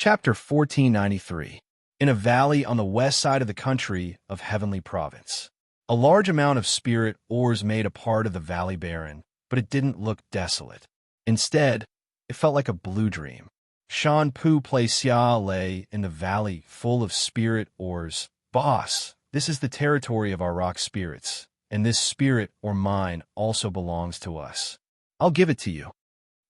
Chapter 1493. In a valley on the west side of the country of Heavenly Province. A large amount of spirit ores made a part of the valley barren, but it didn't look desolate. Instead, it felt like a blue dream. Shan Pu placed Xia Lei in the valley full of spirit ores. Boss, this is the territory of our rock spirits, and this spirit or mine also belongs to us. I'll give it to you.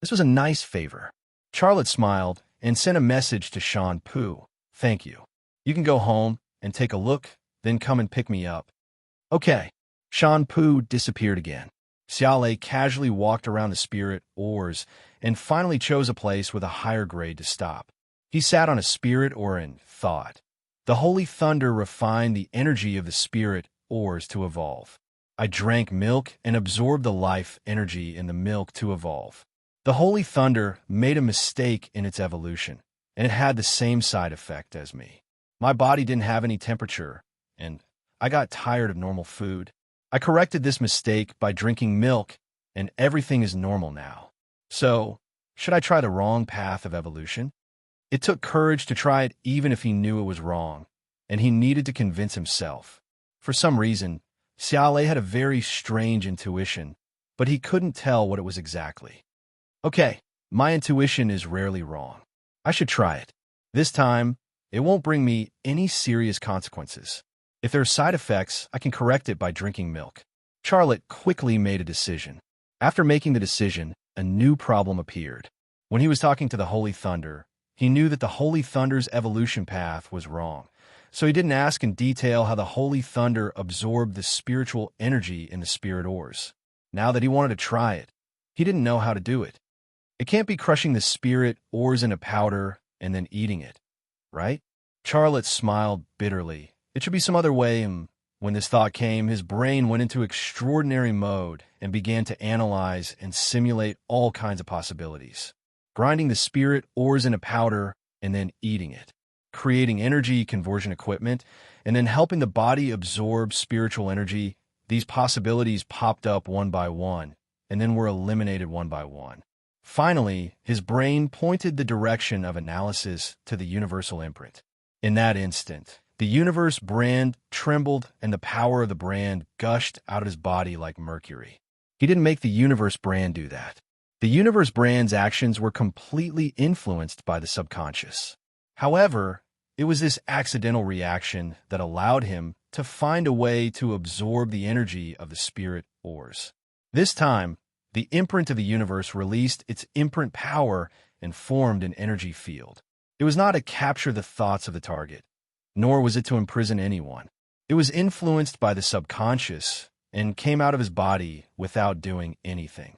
This was a nice favor. Charlotte smiled and sent a message to Shan Pu. Thank you. You can go home and take a look, then come and pick me up. Okay. Shan Pu disappeared again. Xia Lei casually walked around the spirit ores and finally chose a place with a higher grade to stop. He sat on a spirit ore and thought. The holy thunder refined the energy of the spirit ores to evolve. I drank milk and absorbed the life energy in the milk to evolve. The holy thunder made a mistake in its evolution, and it had the same side effect as me. My body didn't have any temperature, and I got tired of normal food. I corrected this mistake by drinking milk, and everything is normal now. So, should I try the wrong path of evolution? It took courage to try it even if he knew it was wrong, and he needed to convince himself. For some reason, Xia Lei had a very strange intuition, but he couldn't tell what it was exactly. Okay, my intuition is rarely wrong. I should try it. This time, it won't bring me any serious consequences. If there are side effects, I can correct it by drinking milk. Charlotte quickly made a decision. After making the decision, a new problem appeared. When he was talking to the Holy Thunder, he knew that the Holy Thunder's evolution path was wrong, so he didn't ask in detail how the Holy Thunder absorbed the spiritual energy in the spirit ores. Now that he wanted to try it, he didn't know how to do it. It can't be crushing the spirit ores into powder and then eating it, right? Charlotte smiled bitterly. It should be some other way, and when this thought came, his brain went into extraordinary mode and began to analyze and simulate all kinds of possibilities. Grinding the spirit ores into powder and then eating it. Creating energy conversion equipment and then helping the body absorb spiritual energy. These possibilities popped up one by one and then were eliminated one by one. Finally, his brain pointed the direction of analysis to the universal imprint. In that instant, the universe brand trembled and the power of the brand gushed out of his body like mercury. He didn't make the universe brand do that. The universe brand's actions were completely influenced by the subconscious. However, it was this accidental reaction that allowed him to find a way to absorb the energy of the spirit ores. This time, the imprint of the universe released its imprint power and formed an energy field. It was not to capture the thoughts of the target, nor was it to imprison anyone. It was influenced by the subconscious and came out of his body without doing anything.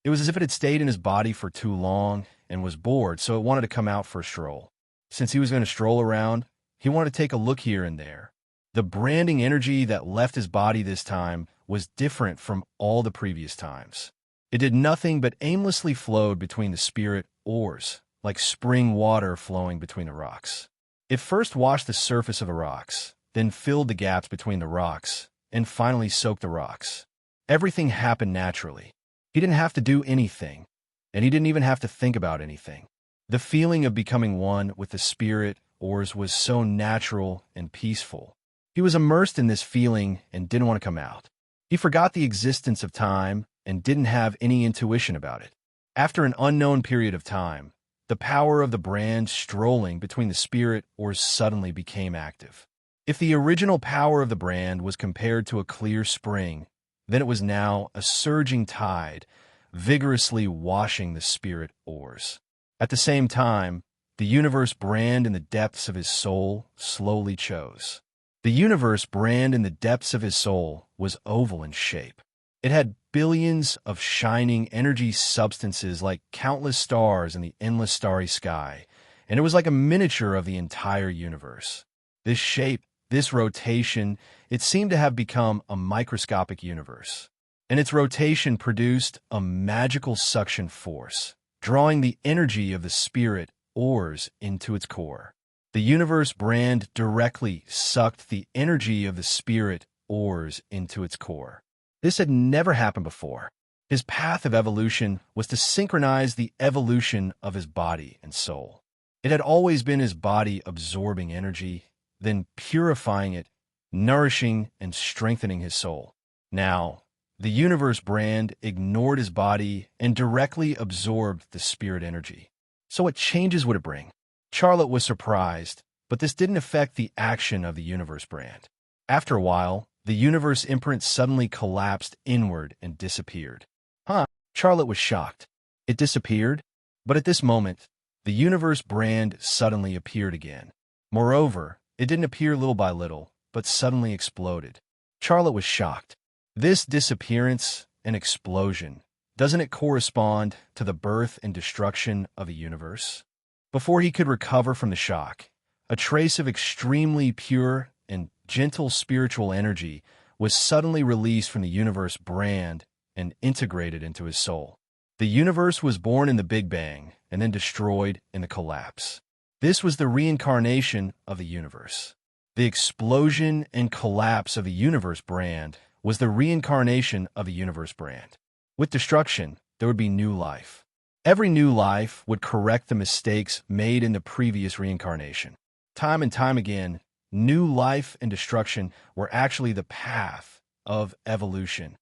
It was as if it had stayed in his body for too long and was bored, so it wanted to come out for a stroll. Since he was going to stroll around, he wanted to take a look here and there. The branding energy that left his body this time was different from all the previous times. It did nothing but aimlessly flowed between the spirit ores, like spring water flowing between the rocks. It first washed the surface of the rocks, then filled the gaps between the rocks, and finally soaked the rocks. Everything happened naturally. He didn't have to do anything, and he didn't even have to think about anything. The feeling of becoming one with the spirit ores was so natural and peaceful. He was immersed in this feeling and didn't want to come out. He forgot the existence of time and didn't have any intuition about it. After an unknown period of time, the power of the brand strolling between the spirit ores suddenly became active. If the original power of the brand was compared to a clear spring, then it was now a surging tide, vigorously washing the spirit ores. At the same time, the universe brand in the depths of his soul slowly chose. The universe brand in the depths of his soul was oval in shape. It had billions of shining energy substances like countless stars in the endless starry sky, and it was like a miniature of the entire universe. This shape, this rotation, it seemed to have become a microscopic universe. And its rotation produced a magical suction force, drawing the energy of the spirit ores into its core. The universe brand directly sucked the energy of the spirit ores into its core. This had never happened before. His path of evolution was to synchronize the evolution of his body and soul. It had always been his body absorbing energy, then purifying it, nourishing and strengthening his soul. Now, the universe brand ignored his body and directly absorbed the spirit energy. So what changes would it bring? Charlotte was surprised, but this didn't affect the action of the universe brand. After a while, the universe imprint suddenly collapsed inward and disappeared. Charlotte was shocked. It disappeared? But at this moment, the universe brand suddenly appeared again. Moreover, it didn't appear little by little, but suddenly exploded. Charlotte was shocked. This disappearance and explosion, doesn't it correspond to the birth and destruction of the universe? Before he could recover from the shock, a trace of extremely pure and gentle spiritual energy was suddenly released from the universe brand and integrated into his soul. The universe was born in the Big Bang and then destroyed in the collapse. This was the reincarnation of the universe. The explosion and collapse of the universe brand was the reincarnation of the universe brand. With destruction, there would be new life. Every new life would correct the mistakes made in the previous reincarnation. Time and time again, new life and destruction were actually the path of evolution.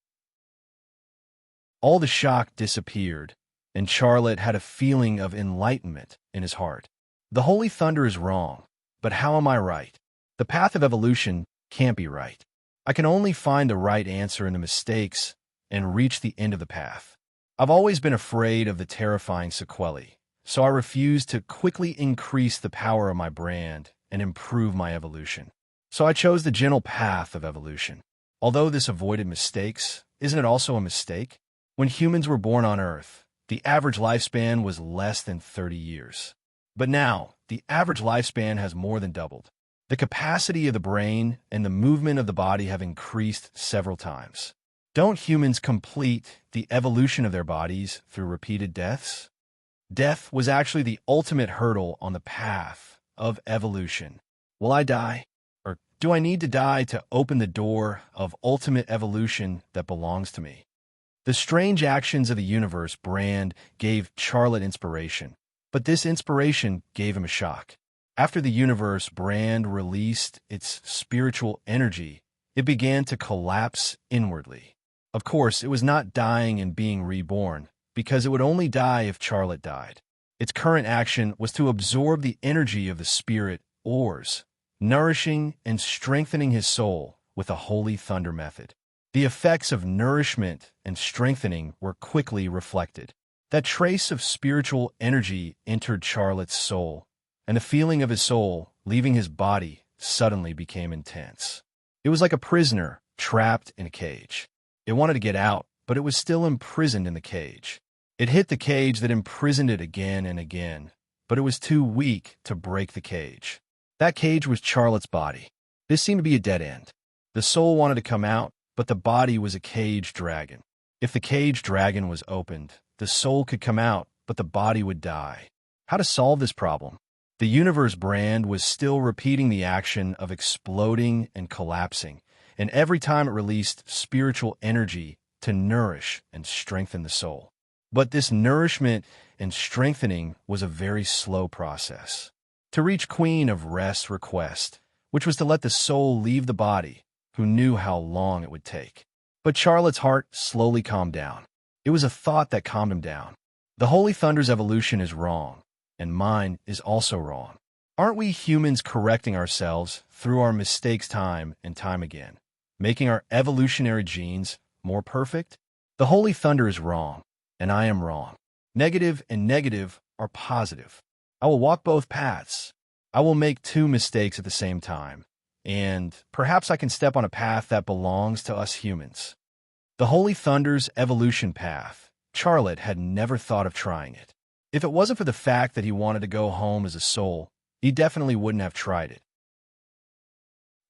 All the shock disappeared, and Charlotte had a feeling of enlightenment in his heart. The Holy Thunder is wrong, but how am I right? The path of evolution can't be right. I can only find the right answer in the mistakes and reach the end of the path. I've always been afraid of the terrifying sequelae, so I refused to quickly increase the power of my brand and improve my evolution. So I chose the gentle path of evolution. Although this avoided mistakes, isn't it also a mistake? When humans were born on Earth, the average lifespan was less than 30 years. But now, the average lifespan has more than doubled. The capacity of the brain and the movement of the body have increased several times. Don't humans complete the evolution of their bodies through repeated deaths? Death was actually the ultimate hurdle on the path of evolution. Will I die? Or do I need to die to open the door of ultimate evolution that belongs to me? The strange actions of the universe brand gave Charlotte inspiration, but this inspiration gave him a shock. After the universe brand released its spiritual energy, it began to collapse inwardly. Of course, it was not dying and being reborn, because it would only die if Charlotte died. Its current action was to absorb the energy of the spirit ores, nourishing and strengthening his soul with a holy thunder method. The effects of nourishment and strengthening were quickly reflected. That trace of spiritual energy entered Charlotte's soul, and the feeling of his soul leaving his body suddenly became intense. It was like a prisoner trapped in a cage. It wanted to get out, but it was still imprisoned in the cage. It hit the cage that imprisoned it again and again, but it was too weak to break the cage. That cage was Charlotte's body. This seemed to be a dead end. The soul wanted to come out, but the body was a cage dragon. If the cage dragon was opened, the soul could come out, but the body would die. How to solve this problem? The universe brand was still repeating the action of exploding and collapsing, and every time it released spiritual energy to nourish and strengthen the soul. But this nourishment and strengthening was a very slow process. To reach Queen of Rest's request, which was to let the soul leave the body, who knew how long it would take. But Charlotte's heart slowly calmed down. It was a thought that calmed him down. The Holy Thunder's evolution is wrong, and mine is also wrong. Aren't we humans correcting ourselves through our mistakes time and time again, making our evolutionary genes more perfect? The Holy Thunder is wrong, and I am wrong. Negative and negative are positive. I will walk both paths. I will make two mistakes at the same time, and perhaps I can step on a path that belongs to us humans. The Holy Thunder's evolution path, Charlotte had never thought of trying it. If it wasn't for the fact that he wanted to go home as a soul, he definitely wouldn't have tried it.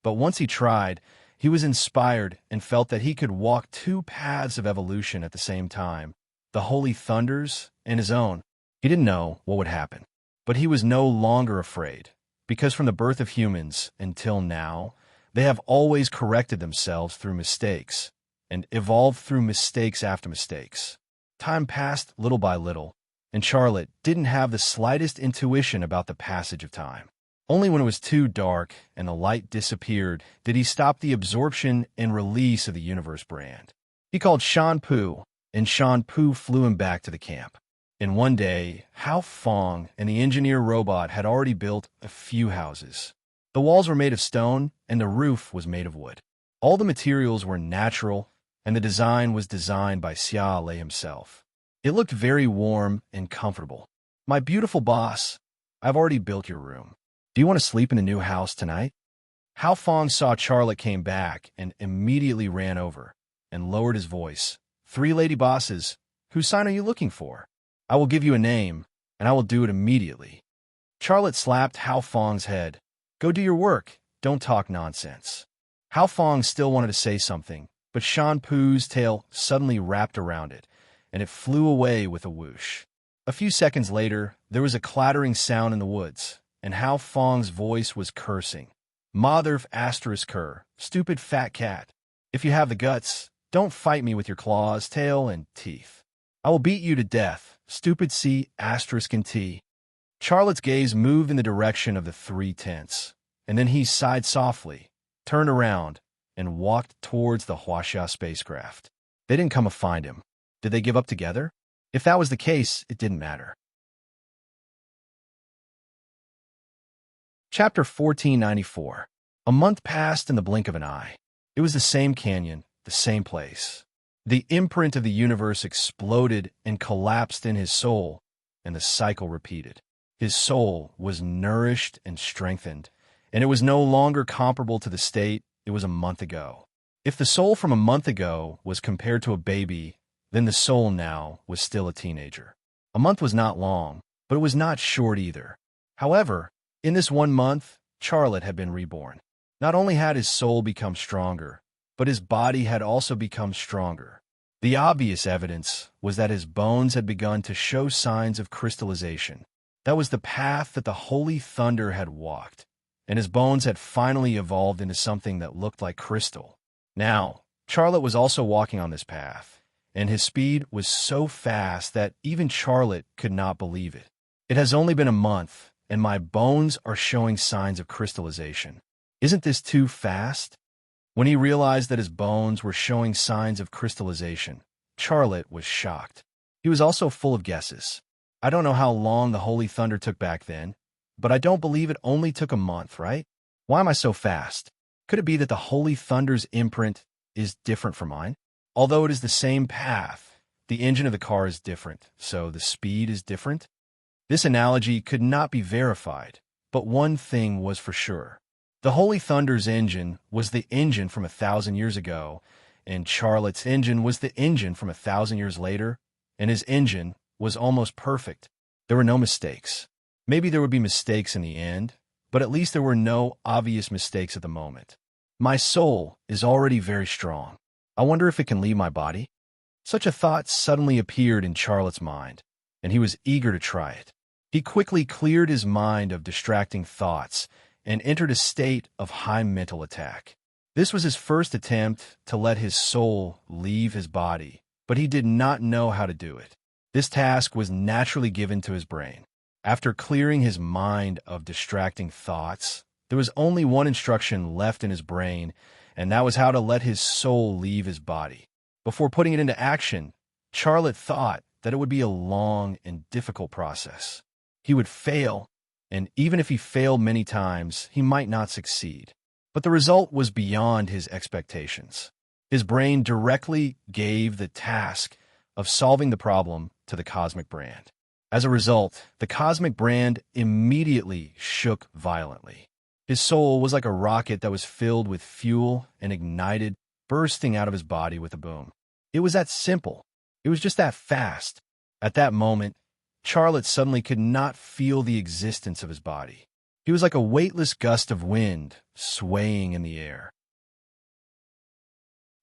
But once he tried, he was inspired and felt that he could walk two paths of evolution at the same time, the Holy Thunder's and his own. He didn't know what would happen, but he was no longer afraid, because from the birth of humans until now, they have always corrected themselves through mistakes and evolved through mistakes after mistakes. Time passed little by little, and Charlotte didn't have the slightest intuition about the passage of time. Only when it was too dark and the light disappeared did he stop the absorption and release of the universe brand. He called Shan Pu, and Shan Pu flew him back to the camp. In one day, Hao Fong and the engineer robot had already built a few houses. The walls were made of stone, and the roof was made of wood. All the materials were natural, and the design was designed by Xia Lei himself. It looked very warm and comfortable. "My beautiful boss, I've already built your room. Do you want to sleep in the new house tonight?" Hao Fong saw Charlotte came back and immediately ran over and lowered his voice. "Three lady bosses, whose sign are you looking for? I will give you a name, and I will do it immediately." Charlotte slapped Hao Fong's head. "Go do your work. Don't talk nonsense." Hao Fong still wanted to say something, but Shan Pu's tail suddenly wrapped around it, and it flew away with a whoosh. A few seconds later, there was a clattering sound in the woods, and Hao Fong's voice was cursing. "Mother of asterisk her, stupid fat cat. If you have the guts, don't fight me with your claws, tail, and teeth. I will beat you to death, stupid C asterisk and T." Charlotte's gaze moved in the direction of the three tents, and then he sighed softly, turned around, and walked towards the Huaxia spacecraft. They didn't come to find him. Did they give up together? If that was the case, it didn't matter. Chapter 1494. A month passed in the blink of an eye. It was the same canyon, the same place. The imprint of the universe exploded and collapsed in his soul, and the cycle repeated. His soul was nourished and strengthened, and it was no longer comparable to the state it was a month ago. If the soul from a month ago was compared to a baby, then the soul now was still a teenager. A month was not long, but it was not short either. However, in this 1 month, Charlotte had been reborn. Not only had his soul become stronger, but his body had also become stronger. The obvious evidence was that his bones had begun to show signs of crystallization. That was the path that the Holy Thunder had walked, and his bones had finally evolved into something that looked like crystal. Now, Charlotte was also walking on this path, and his speed was so fast that even Charlotte could not believe it. "It has only been a month, and my bones are showing signs of crystallization. Isn't this too fast?" When he realized that his bones were showing signs of crystallization, Charlotte was shocked. He was also full of guesses. "I don't know how long the Holy Thunder took back then, but I don't believe it only took a month, right? Why am I so fast? Could it be that the Holy Thunder's imprint is different from mine? Although it is the same path, the engine of the car is different, so the speed is different?" This analogy could not be verified, but one thing was for sure. The Holy Thunder's engine was the engine from 1,000 years ago, and Charlotte's engine was the engine from 1,000 years later, and his engine was almost perfect. There were no mistakes. Maybe there would be mistakes in the end, but at least there were no obvious mistakes at the moment. "My soul is already very strong. I wonder if it can leave my body?" Such a thought suddenly appeared in Charlotte's mind, and he was eager to try it. He quickly cleared his mind of distracting thoughts and entered a state of high mental attack. This was his first attempt to let his soul leave his body, but he did not know how to do it. This task was naturally given to his brain. After clearing his mind of distracting thoughts, there was only one instruction left in his brain, and that was how to let his soul leave his body. Before putting it into action, Charlotte thought that it would be a long and difficult process. He would fail, and even if he failed many times, he might not succeed. But the result was beyond his expectations. His brain directly gave the task of solving the problem to the cosmic brand. As a result, the cosmic brand immediately shook violently. His soul was like a rocket that was filled with fuel and ignited, bursting out of his body with a boom. It was that simple. It was just that fast. At that moment, Charlotte suddenly could not feel the existence of his body. He was like a weightless gust of wind swaying in the air.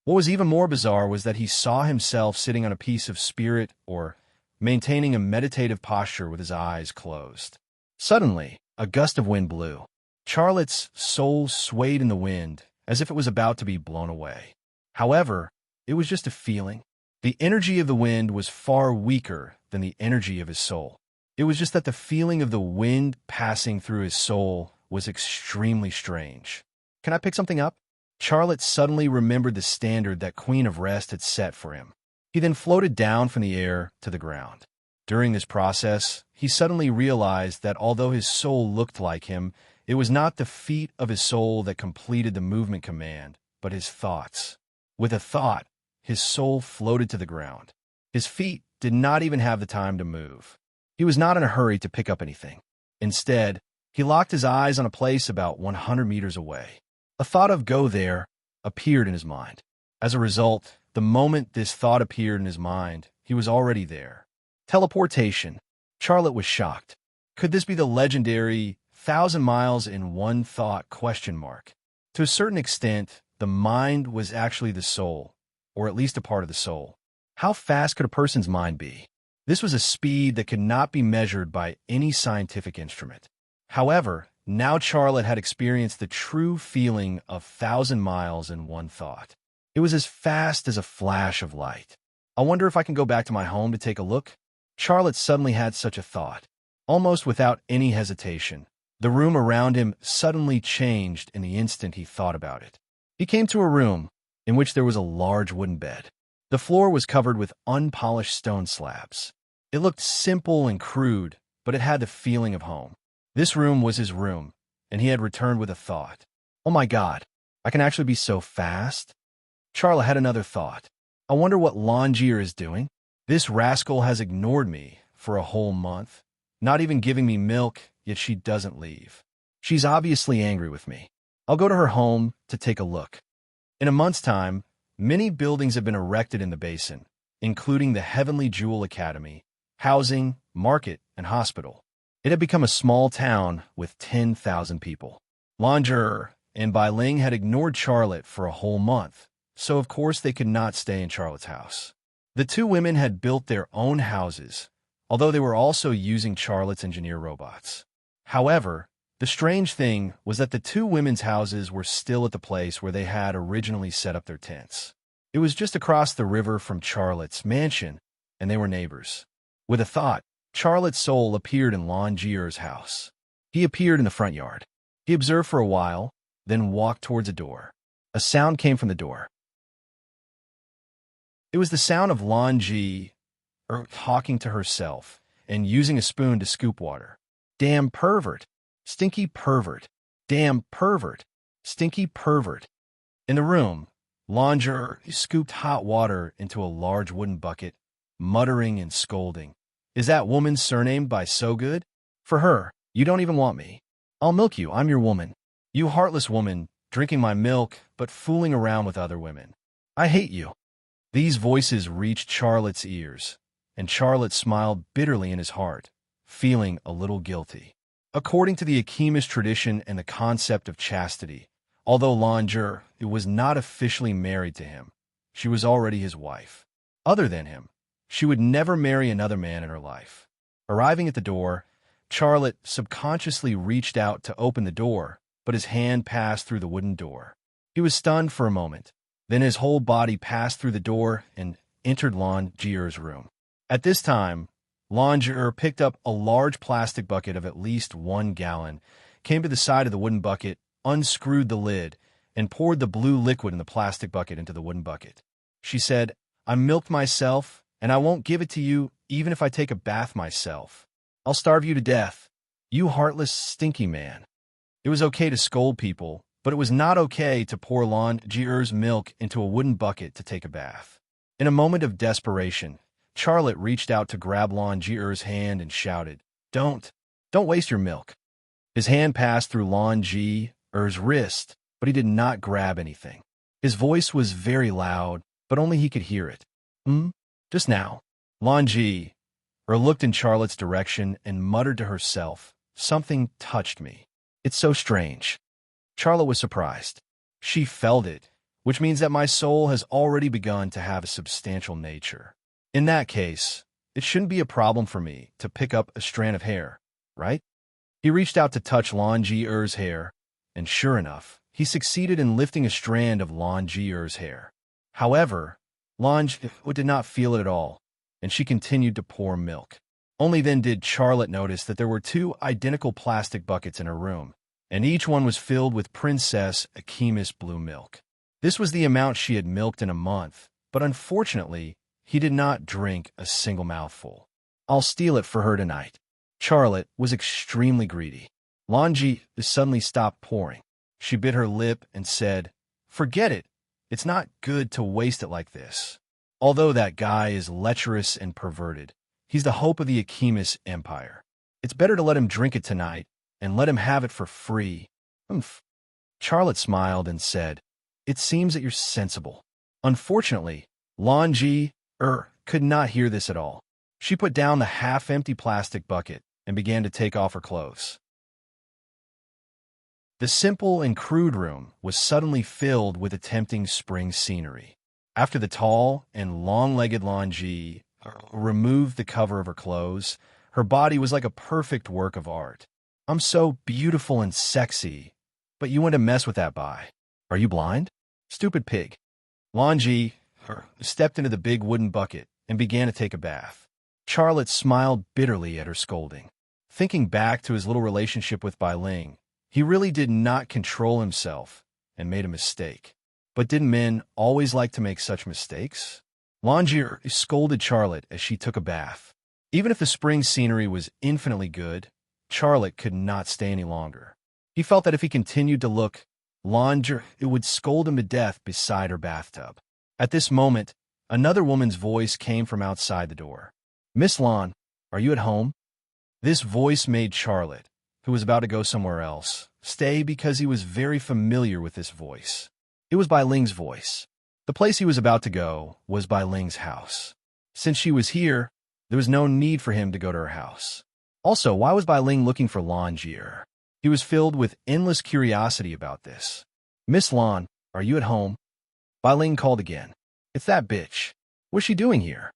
What was even more bizarre was that he saw himself sitting on a piece of spirit or maintaining a meditative posture with his eyes closed. Suddenly, a gust of wind blew. Charlotte's soul swayed in the wind as if it was about to be blown away. However, it was just a feeling. The energy of the wind was far weaker than the energy of his soul. It was just that the feeling of the wind passing through his soul was extremely strange. Can I pick something up? Charlotte suddenly remembered the standard that Queen of Rest had set for him. He then floated down from the air to the ground. During this process, he suddenly realized that although his soul looked like him, it was not the feet of his soul that completed the movement command, but his thoughts. With a thought, his soul floated to the ground. His feet did not even have the time to move. He was not in a hurry to pick up anything. Instead, he locked his eyes on a place about 100 meters away. A thought of "go there" appeared in his mind. As a result, the moment this thought appeared in his mind, he was already there. Teleportation. Charlotte was shocked. Could this be the legendary 1,000 miles in one thought ? To a certain extent, the mind was actually the soul, or at least a part of the soul. How fast could a person's mind be? This was a speed that could not be measured by any scientific instrument. However, now Charlotte had experienced the true feeling of 1,000 miles in one thought. It was as fast as a flash of light. I wonder if I can go back to my home to take a look? Charlotte suddenly had such a thought. Almost without any hesitation, the room around him suddenly changed in the instant he thought about it. He came to a room in which there was a large wooden bed. The floor was covered with unpolished stone slabs. It looked simple and crude, but it had the feeling of home. This room was his room, and he had returned with a thought. Oh my God, I can actually be so fast? Charlotte had another thought. I wonder what Longier is doing. This rascal has ignored me for a whole month, not even giving me milk, yet she doesn't leave. She's obviously angry with me. I'll go to her home to take a look. In a month's time, many buildings have been erected in the basin, including the Heavenly Jewel Academy, housing, market, and hospital. It had become a small town with 10,000 people. Longier and Bai Ling had ignored Charlotte for a whole month, so of course they could not stay in Charlotte's house. The two women had built their own houses, although they were also using Charlotte's engineer robots. However, the strange thing was that the two women's houses were still at the place where they had originally set up their tents. It was just across the river from Charlotte's mansion, and they were neighbors. With a thought, Charlotte's soul appeared in Longier's house. He appeared in the front yard. He observed for a while, then walked towards a door. A sound came from the door. It was the sound of Longi talking to herself and using a spoon to scoop water. Damn pervert. Stinky pervert. Damn pervert. Stinky pervert. In the room, Longier scooped hot water into a large wooden bucket, muttering and scolding. Is that woman surnamed by So Good? For her, you don't even want me. I'll milk you, I'm your woman. You heartless woman, drinking my milk, but fooling around with other women. I hate you. These voices reached Charlotte's ears, and Charlotte smiled bitterly in his heart, feeling a little guilty. According to the Akimish tradition and the concept of chastity, although Longier was not officially married to him, she was already his wife. Other than him, she would never marry another man in her life. Arriving at the door, Charlotte subconsciously reached out to open the door, but his hand passed through the wooden door. He was stunned for a moment. Then his whole body passed through the door and entered Longier's room. At this time, Longier picked up a large plastic bucket of at least 1 gallon, came to the side of the wooden bucket, unscrewed the lid, and poured the blue liquid in the plastic bucket into the wooden bucket. She said, I milked myself, and I won't give it to you even if I take a bath myself. I'll starve you to death. You heartless, stinky man. It was okay to scold people, but it was not okay to pour Longier's milk into a wooden bucket to take a bath. In a moment of desperation, Charlotte reached out to grab Longier's hand and shouted, Don't waste your milk. His hand passed through Longier's wrist, but he did not grab anything. His voice was very loud, but only he could hear it. Just now. Longier looked in Charlotte's direction and muttered to herself, Something touched me. It's so strange. Charlotte was surprised. She felt it, which means that my soul has already begun to have a substantial nature. In that case, it shouldn't be a problem for me to pick up a strand of hair, right? He reached out to touch Longier's hair, and sure enough, he succeeded in lifting a strand of Longier's hair. However, Lange did not feel it at all, and she continued to pour milk. Only then did Charlotte notice that there were two identical plastic buckets in her room, and each one was filled with Princess Akima's blue milk. This was the amount she had milked in a month, but unfortunately, he did not drink a single mouthful. I'll steal it for her tonight. Charlotte was extremely greedy. Lange suddenly stopped pouring. She bit her lip and said, "Forget it. It's not good to waste it like this. Although that guy is lecherous and perverted, he's the hope of the Akima's empire. It's better to let him drink it tonight and let him have it for free." Umph. Charlotte smiled and said, "It seems that you're sensible." Unfortunately, Lange could not hear this at all. She put down the half-empty plastic bucket and began to take off her clothes. The simple and crude room was suddenly filled with a tempting spring scenery. After the tall and long-legged Lange removed the cover of her clothes, her body was like a perfect work of art. "I'm so beautiful and sexy, but you want to mess with that guy. Are you blind? Stupid pig." Lange stepped into the big wooden bucket and began to take a bath. Charlotte smiled bitterly at her scolding. Thinking back to his little relationship with Bai Ling, he really did not control himself and made a mistake. But didn't men always like to make such mistakes? Lange scolded Charlotte as she took a bath. Even if the spring scenery was infinitely good, Charlotte could not stay any longer. He felt that if he continued to look, Lange would scold him to death beside her bathtub. At this moment, another woman's voice came from outside the door. "Miss Lan, are you at home?" This voice made Charlotte, who was about to go somewhere else, stay because he was very familiar with this voice. It was Bai Ling's voice. The place he was about to go was Bai Ling's house. Since she was here, there was no need for him to go to her house. Also, why was Bai Ling looking for Lange? He was filled with endless curiosity about this. "Miss Lan, are you at home?" Bai Ling called again. "It's that bitch. What's she doing here?"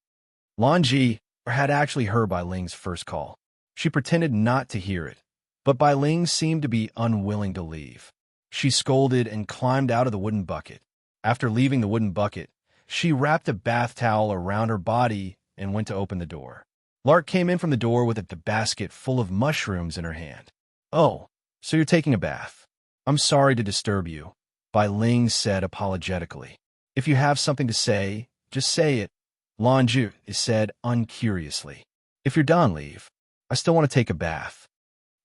Lange had actually heard Bai Ling's first call. She pretended not to hear it, but Bai Ling seemed to be unwilling to leave. She scolded and climbed out of the wooden bucket. After leaving the wooden bucket, she wrapped a bath towel around her body and went to open the door. Lark came in from the door with a basket full of mushrooms in her hand. "Oh, so you're taking a bath. I'm sorry to disturb you," Bai Ling said apologetically. "If you have something to say, just say it," Lange said uncuriously. "If you're done, leave. I still want to take a bath."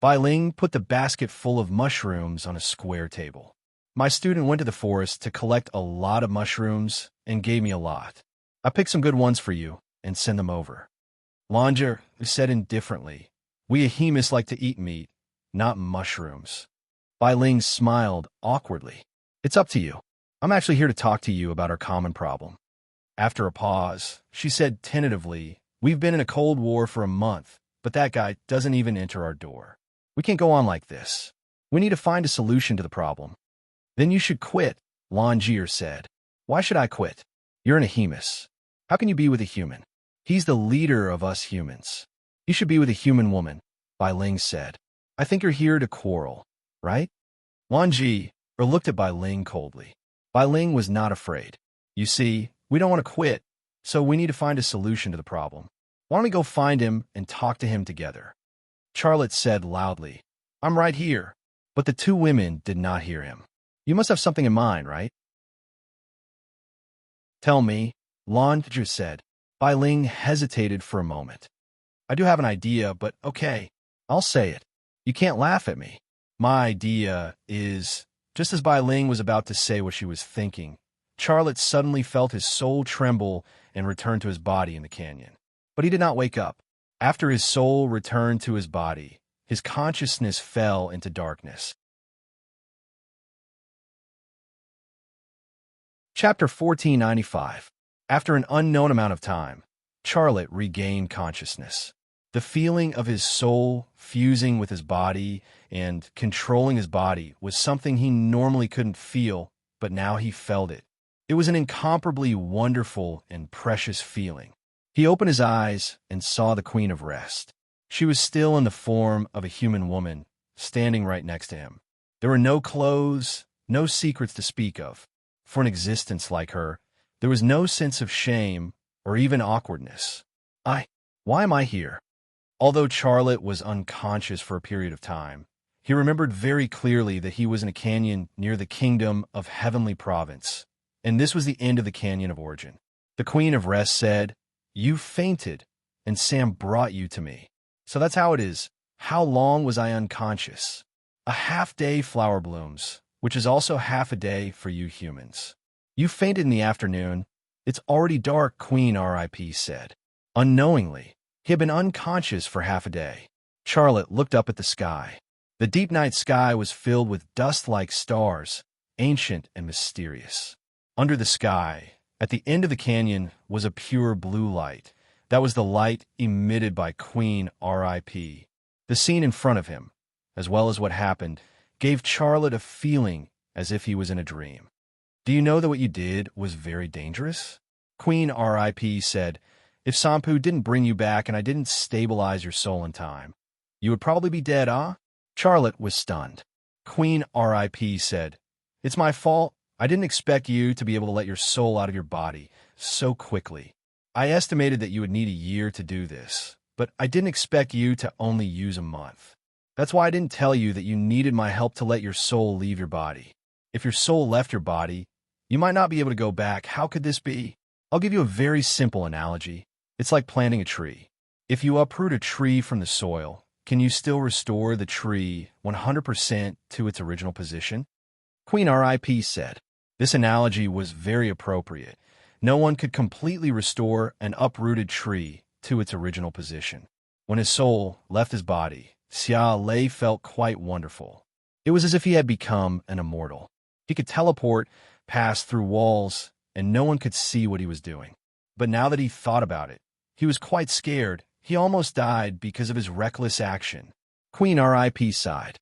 Bai Ling put the basket full of mushrooms on a square table. "My student went to the forest to collect a lot of mushrooms and gave me a lot. I picked some good ones for you and send them over." Lange said indifferently, "We Ahimas like to eat meat, not mushrooms." Bai Ling smiled awkwardly. "It's up to you. I'm actually here to talk to you about our common problem." After a pause, she said tentatively, "We've been in a cold war for a month, but that guy doesn't even enter our door. We can't go on like this. We need to find a solution to the problem." "Then you should quit," Lange said. "Why should I quit? You're an Ahimas. How can you be with a human? He's the leader of us humans. You should be with a human woman," Bai Ling said. "I think you're here to quarrel, right?" Lange looked at Bai Ling coldly. Bai Ling was not afraid. "You see, we don't want to quit, so we need to find a solution to the problem. Why don't we go find him and talk to him together?" Charlotte said loudly, "I'm right here." But the two women did not hear him. "You must have something in mind, right?" "Tell me," Lange said. Bai Ling hesitated for a moment. "I do have an idea, but okay, I'll say it. You can't laugh at me. My idea is..." Just as Bai Ling was about to say what she was thinking, Charlotte suddenly felt his soul tremble and return to his body in the canyon. But he did not wake up. After his soul returned to his body, his consciousness fell into darkness. Chapter 1495. After an unknown amount of time, Charlotte regained consciousness. The feeling of his soul fusing with his body and controlling his body was something he normally couldn't feel, but now he felt it. It was an incomparably wonderful and precious feeling. He opened his eyes and saw the Queen of Rest. She was still in the form of a human woman, standing right next to him. There were no clothes, no secrets to speak of. For an existence like her, There was no sense of shame or even awkwardness. Why am I here? Although Charlotte was unconscious for a period of time, he remembered very clearly that he was in a canyon near the kingdom of Heavenly Province, and this was the end of the canyon of origin. The Queen of Rest said, "You fainted, and Sam brought you to me." So that's how it is. How long was I unconscious? A half-day, flower blooms, which is also half a day for you humans. You fainted in the afternoon. It's already dark, Queen R.I.P. said. Unknowingly, he had been unconscious for half a day. Charlotte looked up at the sky. The deep night sky was filled with dust-like stars, ancient and mysterious. Under the sky, at the end of the canyon, was a pure blue light. That was the light emitted by Queen R.I.P. The scene in front of him, as well as what happened, gave Charlotte a feeling as if he was in a dream. "Do you know that what you did was very dangerous?" Queen R.I.P. said, "If Sampu didn't bring you back and I didn't stabilize your soul in time, you would probably be dead, ah?" Charlotte was stunned. Queen R.I.P. said, "It's my fault. I didn't expect you to be able to let your soul out of your body so quickly. I estimated that you would need a year to do this, but I didn't expect you to only use a month. That's why I didn't tell you that you needed my help to let your soul leave your body. If your soul left your body, you might not be able to go back. How could this be? I'll give you a very simple analogy. It's like planting a tree. If you uproot a tree from the soil, can you still restore the tree 100% to its original position?" Queen R.I.P. said. This analogy was very appropriate. No one could completely restore an uprooted tree to its original position. When his soul left his body, Xia Lei felt quite wonderful. It was as if he had become an immortal. He could teleport, pass through walls, and no one could see what he was doing. But now that he thought about it, he was quite scared. He almost died because of his reckless action. Queen R.I.P. sighed.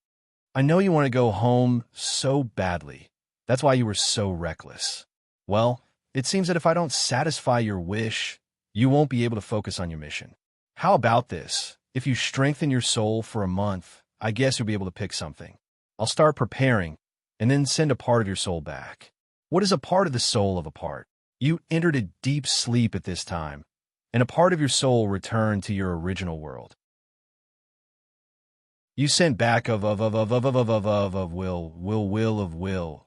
"I know you want to go home so badly. That's why you were so reckless. Well, it seems that if I don't satisfy your wish, you won't be able to focus on your mission. How about this? If you strengthen your soul for a month, I guess you'll be able to pick something. I'll start preparing, and then send a part of your soul back." What is a part of the soul of a part? You entered a deep sleep at this time, and a part of your soul returned to your original world. You sent back of will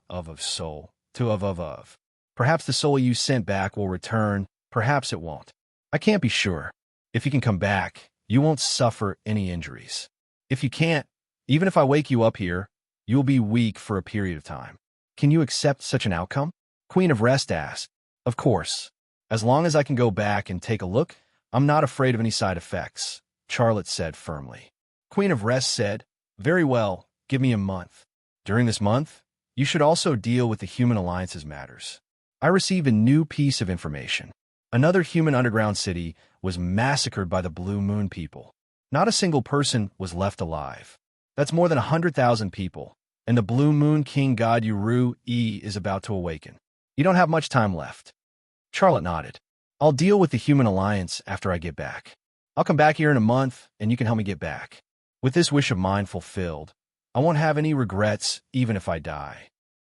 of soul to of. Perhaps the soul you sent back will return, perhaps it won't. I can't be sure. If you can come back, you won't suffer any injuries. If you can't, even if I wake you up here, you will be weak for a period of time. Can you accept such an outcome? Queen of Rest asked. Of course. As long as I can go back and take a look, I'm not afraid of any side effects, Charlotte said firmly. Queen of Rest said, Very well, give me a month. During this month, you should also deal with the Human Alliance's matters. I received a new piece of information. Another human underground city was massacred by the Blue Moon people. Not a single person was left alive. That's more than 100,000 people, and the Blue Moon King God Uru-E is about to awaken. You don't have much time left. Charlotte nodded. I'll deal with the Human Alliance after I get back. I'll come back here in a month, and you can help me get back. With this wish of mine fulfilled, I won't have any regrets even if I die.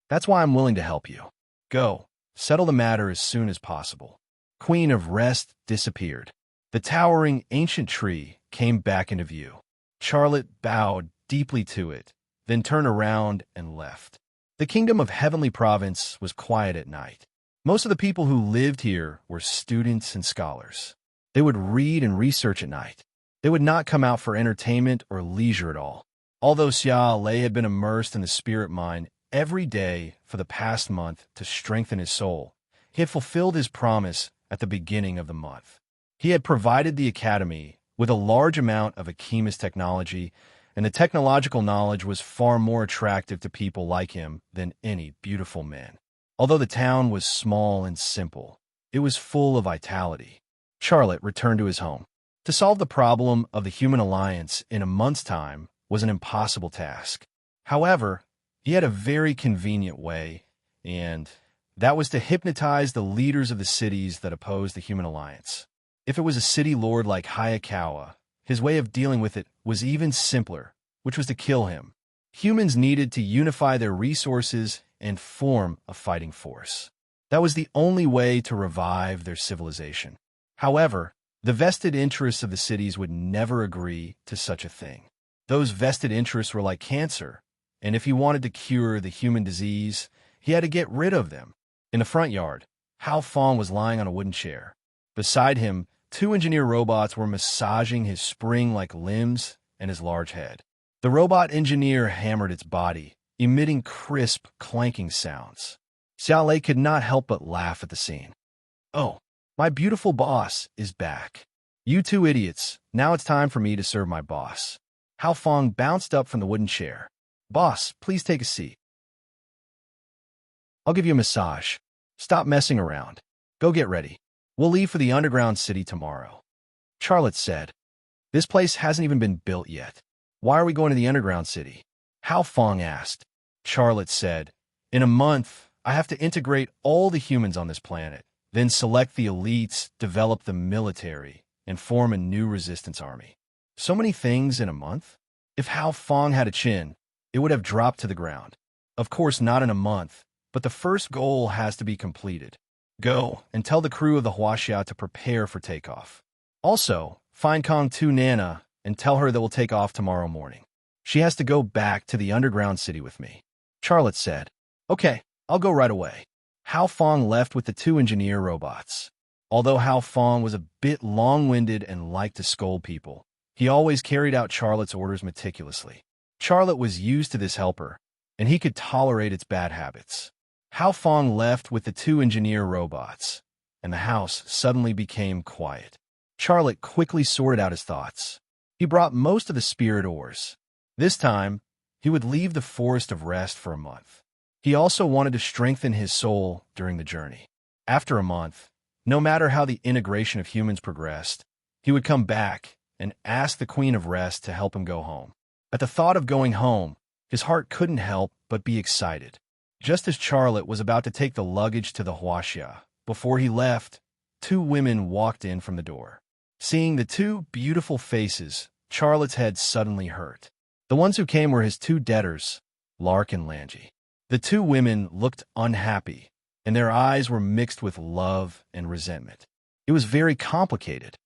That's why I'm willing to help you. Go, settle the matter as soon as possible. Queen of Rest disappeared. The towering ancient tree came back into view. Charlotte bowed deeply to it, then turned around and left. The kingdom of Heavenly Province was quiet at night. Most of the people who lived here were students and scholars. They would read and research at night. They would not come out for entertainment or leisure at all. Although Xia Lei had been immersed in the spirit mine every day for the past month to strengthen his soul, he had fulfilled his promise at the beginning of the month. He had provided the academy with a large amount of alchemist technology, and the technological knowledge was far more attractive to people like him than any beautiful man. Although the town was small and simple, it was full of vitality. Charlotte returned to his home. To solve the problem of the Human Alliance in a month's time was an impossible task. However, he had a very convenient way, and that was to hypnotize the leaders of the cities that opposed the Human Alliance. If it was a city lord like Hayakawa, his way of dealing with it was even simpler, which was to kill him. Humans needed to unify their resources and form a fighting force. That was the only way to revive their civilization. However, the vested interests of the cities would never agree to such a thing. Those vested interests were like cancer, and if he wanted to cure the human disease, he had to get rid of them. In the front yard, Hao Fong was lying on a wooden chair. Beside him, two engineer robots were massaging his spring-like limbs and his large head. The robot engineer hammered its body, emitting crisp, clanking sounds. Xiaolei could not help but laugh at the scene. "Oh, my beautiful boss is back. You two idiots, now it's time for me to serve my boss." Hao Fong bounced up from the wooden chair. "Boss, please take a seat. I'll give you a massage. Stop messing around. Go get ready. We'll leave for the underground city tomorrow." Charlotte said, "This place hasn't even been built yet. Why are we going to the underground city?" Hao Fong asked. Charlotte said, "In a month, I have to integrate all the humans on this planet, then select the elites, develop the military, and form a new resistance army." So many things in a month? If Hao Fong had a chin, it would have dropped to the ground. Of course, not in a month, but the first goal has to be completed. Go and tell the crew of the Huaxia to prepare for takeoff. Also, find Kong Tu Nana and tell her that we'll take off tomorrow morning. She has to go back to the underground city with me. Charlotte said, "Okay, I'll go right away." Hao Fong left with the two engineer robots. Although Hao Fong was a bit long-winded and liked to scold people, he always carried out Charlotte's orders meticulously. Charlotte was used to this helper, and he could tolerate its bad habits. Hao Fong left with the two engineer robots, and the house suddenly became quiet. Charlotte quickly sorted out his thoughts. He brought most of the spirit ores. This time, he would leave the Forest of Rest for a month. He also wanted to strengthen his soul during the journey. After a month, no matter how the integration of humans progressed, he would come back and ask the Queen of Rest to help him go home. At the thought of going home, his heart couldn't help but be excited. Just as Charlotte was about to take the luggage to the Huaxia, before he left, two women walked in from the door. Seeing the two beautiful faces, Charlotte's head suddenly hurt. The ones who came were his two debtors, Lark and Langi. The two women looked unhappy, and their eyes were mixed with love and resentment. It was very complicated.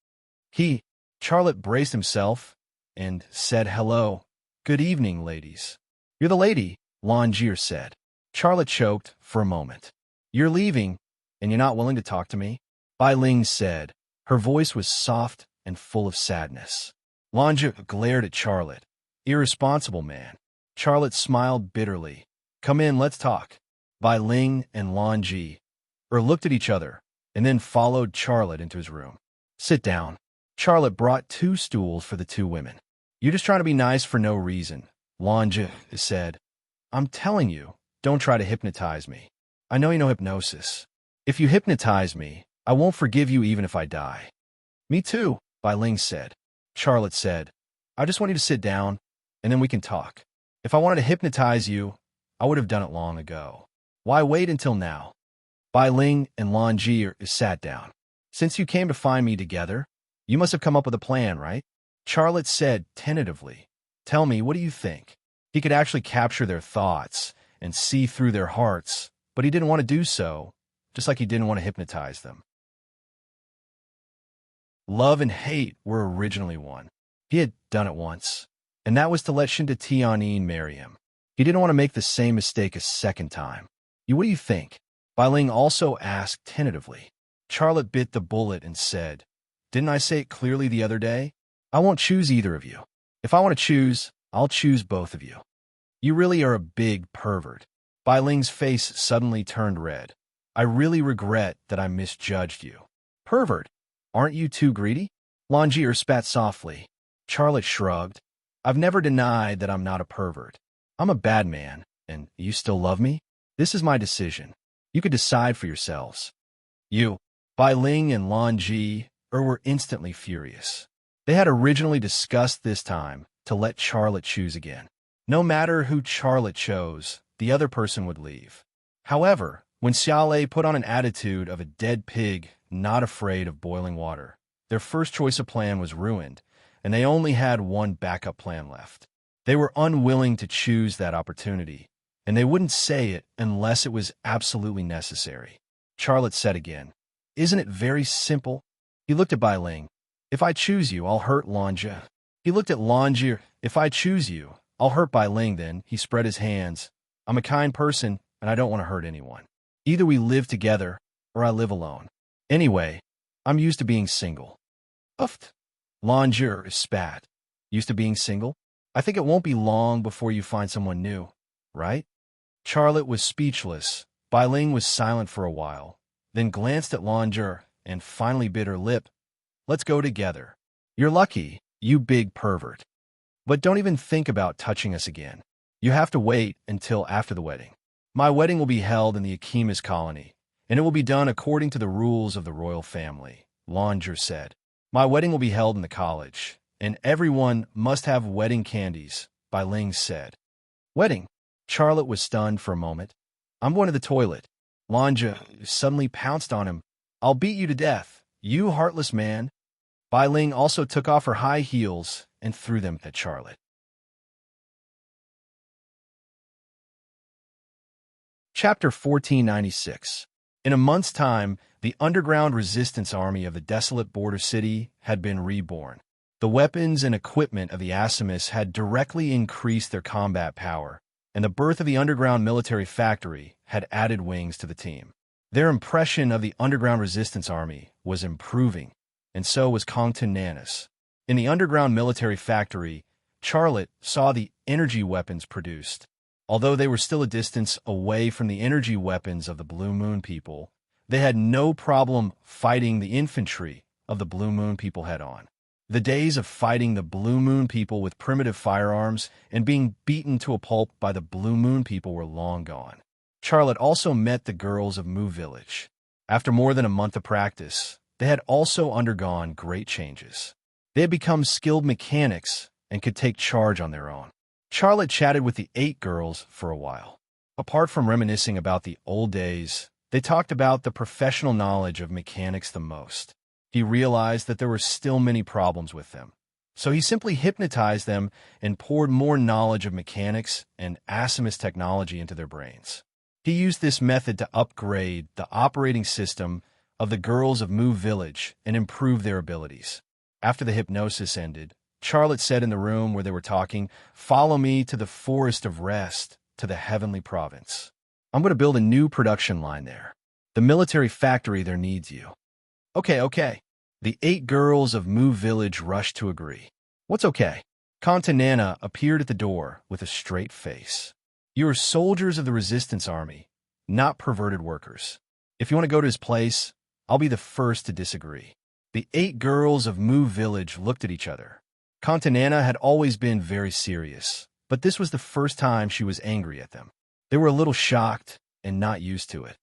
Charlotte braced himself and said, "Hello. Good evening, ladies." "You're the lady," Langi said. Charlotte choked for a moment. "You're leaving, and you're not willing to talk to me?" Bai Ling said. Her voice was soft and full of sadness. Langi glared at Charlotte. "Irresponsible man." Charlotte smiled bitterly. "Come in, let's talk." Bai Ling and Langi looked at each other, and then followed Charlotte into his room. "Sit down." Charlotte brought two stools for the two women. "You're just trying to be nice for no reason," Langi said. "I'm telling you, don't try to hypnotize me. I know you know hypnosis. If you hypnotize me, I won't forgive you even if I die." "Me too," Bai Ling said. Charlotte said, "I just want you to sit down, and then we can talk. If I wanted to hypnotize you, I would have done it long ago. Why wait until now?" Bai Ling and Langi sat down. "Since you came to find me together, you must have come up with a plan, right?" Charlotte said tentatively, "Tell me, what do you think?" He could actually capture their thoughts and see through their hearts, but he didn't want to do so, just like he didn't want to hypnotize them. Love and hate were originally one. He had done it once, and that was to let Shinta Tianyin marry him. He didn't want to make the same mistake a second time. What do you think?" Bai Ling also asked tentatively. Charlotte bit the bullet and said, "Didn't I say it clearly the other day? I won't choose either of you. If I want to choose, I'll choose both of you." "You really are a big pervert." Bai Ling's face suddenly turned red. "I really regret that I misjudged you." "Pervert? Aren't you too greedy?" Langi spat softly. Charlotte shrugged. "I've never denied that I'm not a pervert. I'm a bad man, and you still love me? This is my decision. You could decide for yourselves." Bai Ling and Langi were instantly furious. They had originally discussed this time to let Charlotte choose again. No matter who Charlotte chose, the other person would leave. However, when Xiaolei put on an attitude of a dead pig not afraid of boiling water, their first choice of plan was ruined, and they only had one backup plan left. They were unwilling to choose that opportunity, and they wouldn't say it unless it was absolutely necessary. Charlotte said again. Isn't it very simple? He looked at Bai Ling. If I choose you, I'll hurt Lonja. He looked at Lonja. If I choose you, I'll hurt Bai Ling. Then he spread his hands. I'm a kind person, and I don't want to hurt anyone. Either we live together, or I live alone. Anyway, I'm used to being single. Uffed. Lonja spat. Used to being single? I think it won't be long before you find someone new, right? Charlotte was speechless. Bai Ling was silent for a while, then glanced at Lonja and finally bit her lip. Let's go together. You're lucky, you big pervert. But don't even think about touching us again. You have to wait until after the wedding. My wedding will be held in the Akima's colony, and it will be done according to the rules of the royal family, Lonja said. My wedding will be held in the college, and everyone must have wedding candies, Bai Ling said. Wedding? Charlotte was stunned for a moment. I'm going to the toilet. Lonja suddenly pounced on him. I'll beat you to death, you heartless man. Bai Ling also took off her high heels and threw them at Charlotte. Chapter 1496. In a month's time, the underground resistance army of the desolate border city had been reborn. The weapons and equipment of the Asimis had directly increased their combat power, and the birth of the underground military factory had added wings to the team. Their impression of the underground resistance army was improving, and so was Kongton Nanas. In the underground military factory, Charlotte saw the energy weapons produced. Although they were still a distance away from the energy weapons of the Blue Moon people, they had no problem fighting the infantry of the Blue Moon people head-on. The days of fighting the Blue Moon people with primitive firearms and being beaten to a pulp by the Blue Moon people were long gone. Charlotte also met the girls of Mu Village. After more than a month of practice, they had also undergone great changes. They had become skilled mechanics and could take charge on their own. Charlotte chatted with the 8 girls for a while. Apart from reminiscing about the old days, they talked about the professional knowledge of mechanics the most. He realized that there were still many problems with them, so he simply hypnotized them and poured more knowledge of mechanics and Asimis technology into their brains. He used this method to upgrade the operating system of the girls of Mu Village and improve their abilities. After the hypnosis ended, Charlotte said in the room where they were talking, "Follow me to the Forest of Rest, to the Heavenly Province. I'm going to build a new production line there. The military factory there needs you." Okay. The 8 girls of Mu Village rushed to agree. What's okay? Kontanana appeared at the door with a straight face. You are soldiers of the resistance army, not perverted workers. If you want to go to his place, I'll be the first to disagree. The 8 girls of Mu Village looked at each other. Kontanana had always been very serious, but this was the first time she was angry at them. They were a little shocked and not used to it.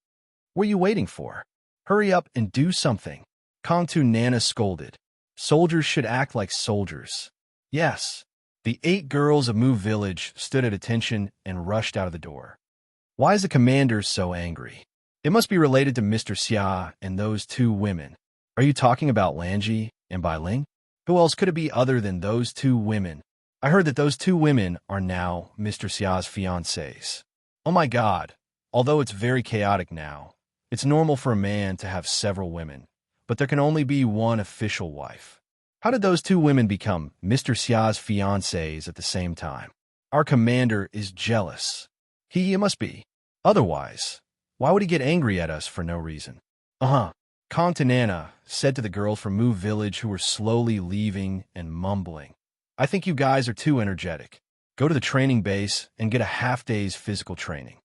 What are you waiting for? Hurry up and do something. Kongtu Nana scolded. Soldiers should act like soldiers. Yes. The 8 girls of Mu Village stood at attention and rushed out of the door. Why is the commander so angry? It must be related to Mr. Xia and those 2 women. Are you talking about Lanji and Bai Ling? Who else could it be other than those 2 women? I heard that those 2 women are now Mr. Xia's fiancées. Oh my God. Although it's very chaotic now, it's normal for a man to have several women, but there can only be one official wife. How did those 2 women become Mr. Xia's fiancées at the same time? Our commander is jealous. He must be. Otherwise, why would he get angry at us for no reason? Kontanana said to the girls from Mu Village who were slowly leaving and mumbling. I think you guys are too energetic. Go to the training base and get a half-day's physical training.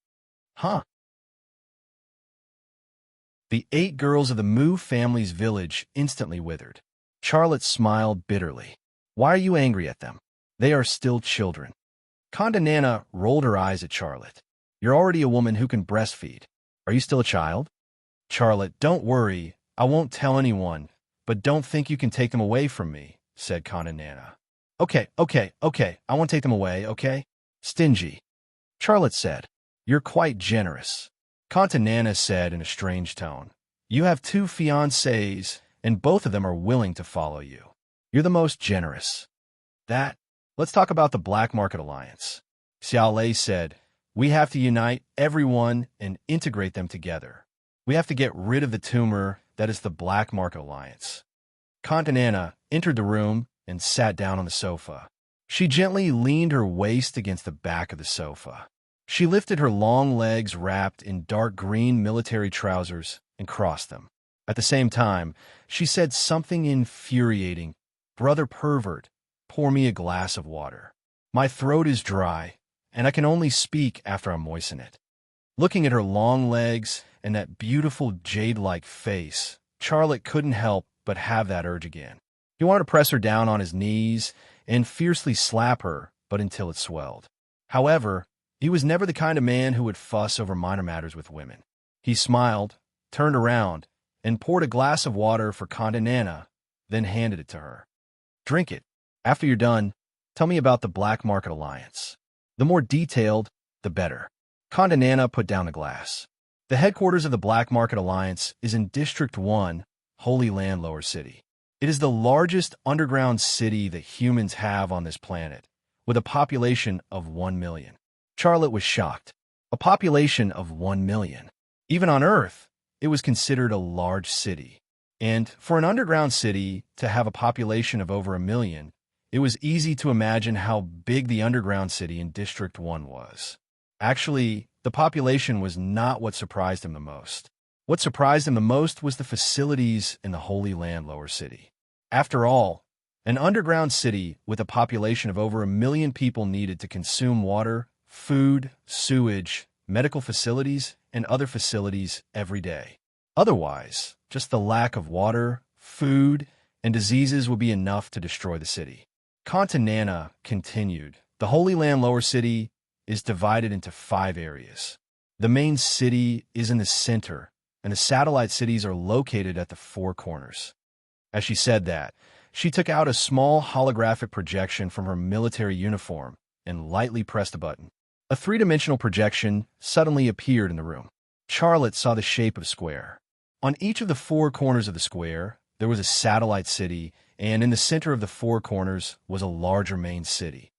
The 8 girls of the Mu family's village instantly withered. Charlotte smiled bitterly. Why are you angry at them? They are still children. Kontanana rolled her eyes at Charlotte. You're already a woman who can breastfeed. Are you still a child? Charlotte, don't worry. I won't tell anyone, but don't think you can take them away from me, said Kontanana. Okay. I won't take them away, okay? Stingy. Charlotte said. You're quite generous. Kontanana said in a strange tone. You have 2 fiancés, and both of them are willing to follow you. You're the most generous. Let's talk about the Black Market Alliance. Xiao Lei said, we have to unite everyone and integrate them together. We have to get rid of the tumor that is the Black Market Alliance. Continana entered the room and sat down on the sofa. She gently leaned her waist against the back of the sofa. She lifted her long legs wrapped in dark green military trousers and crossed them. At the same time, she said something infuriating. "Brother pervert, pour me a glass of water. My throat is dry, and I can only speak after I moisten it." Looking at her long legs and that beautiful jade-like face, Charlotte couldn't help but have that urge again. He wanted to press her down on his knees and fiercely slap her, but until it swelled. However, he was never the kind of man who would fuss over minor matters with women. He smiled, turned around, and poured a glass of water for Continana, then handed it to her. "Drink it. After you're done, tell me about the Black Market Alliance. The more detailed, the better." Continana put down the glass. The headquarters of the Black Market Alliance is in District 1, Holy Land Lower City. It is the largest underground city that humans have on this planet, with a population of 1 million. Charlotte was shocked. A population of 1 million. Even on Earth, it was considered a large city. And for an underground city to have a population of over 1 million, it was easy to imagine how big the underground city in District 1 was. Actually, the population was not what surprised him the most. What surprised him the most was the facilities in the Holy Land Lower City. After all, an underground city with a population of over 1 million people needed to consume water, food, sewage, medical facilities, and other facilities every day. Otherwise, just the lack of water, food, and diseases would be enough to destroy the city. Continana continued. The Holy Land Lower City is divided into 5 areas. The main city is in the center, and the satellite cities are located at the 4 corners. As she said that, she took out a small holographic projection from her military uniform and lightly pressed a button. A 3-dimensional projection suddenly appeared in the room. Charlotte saw the shape of a square. On each of the 4 corners of the square, there was a satellite city, and in the center of the 4 corners was a larger main city.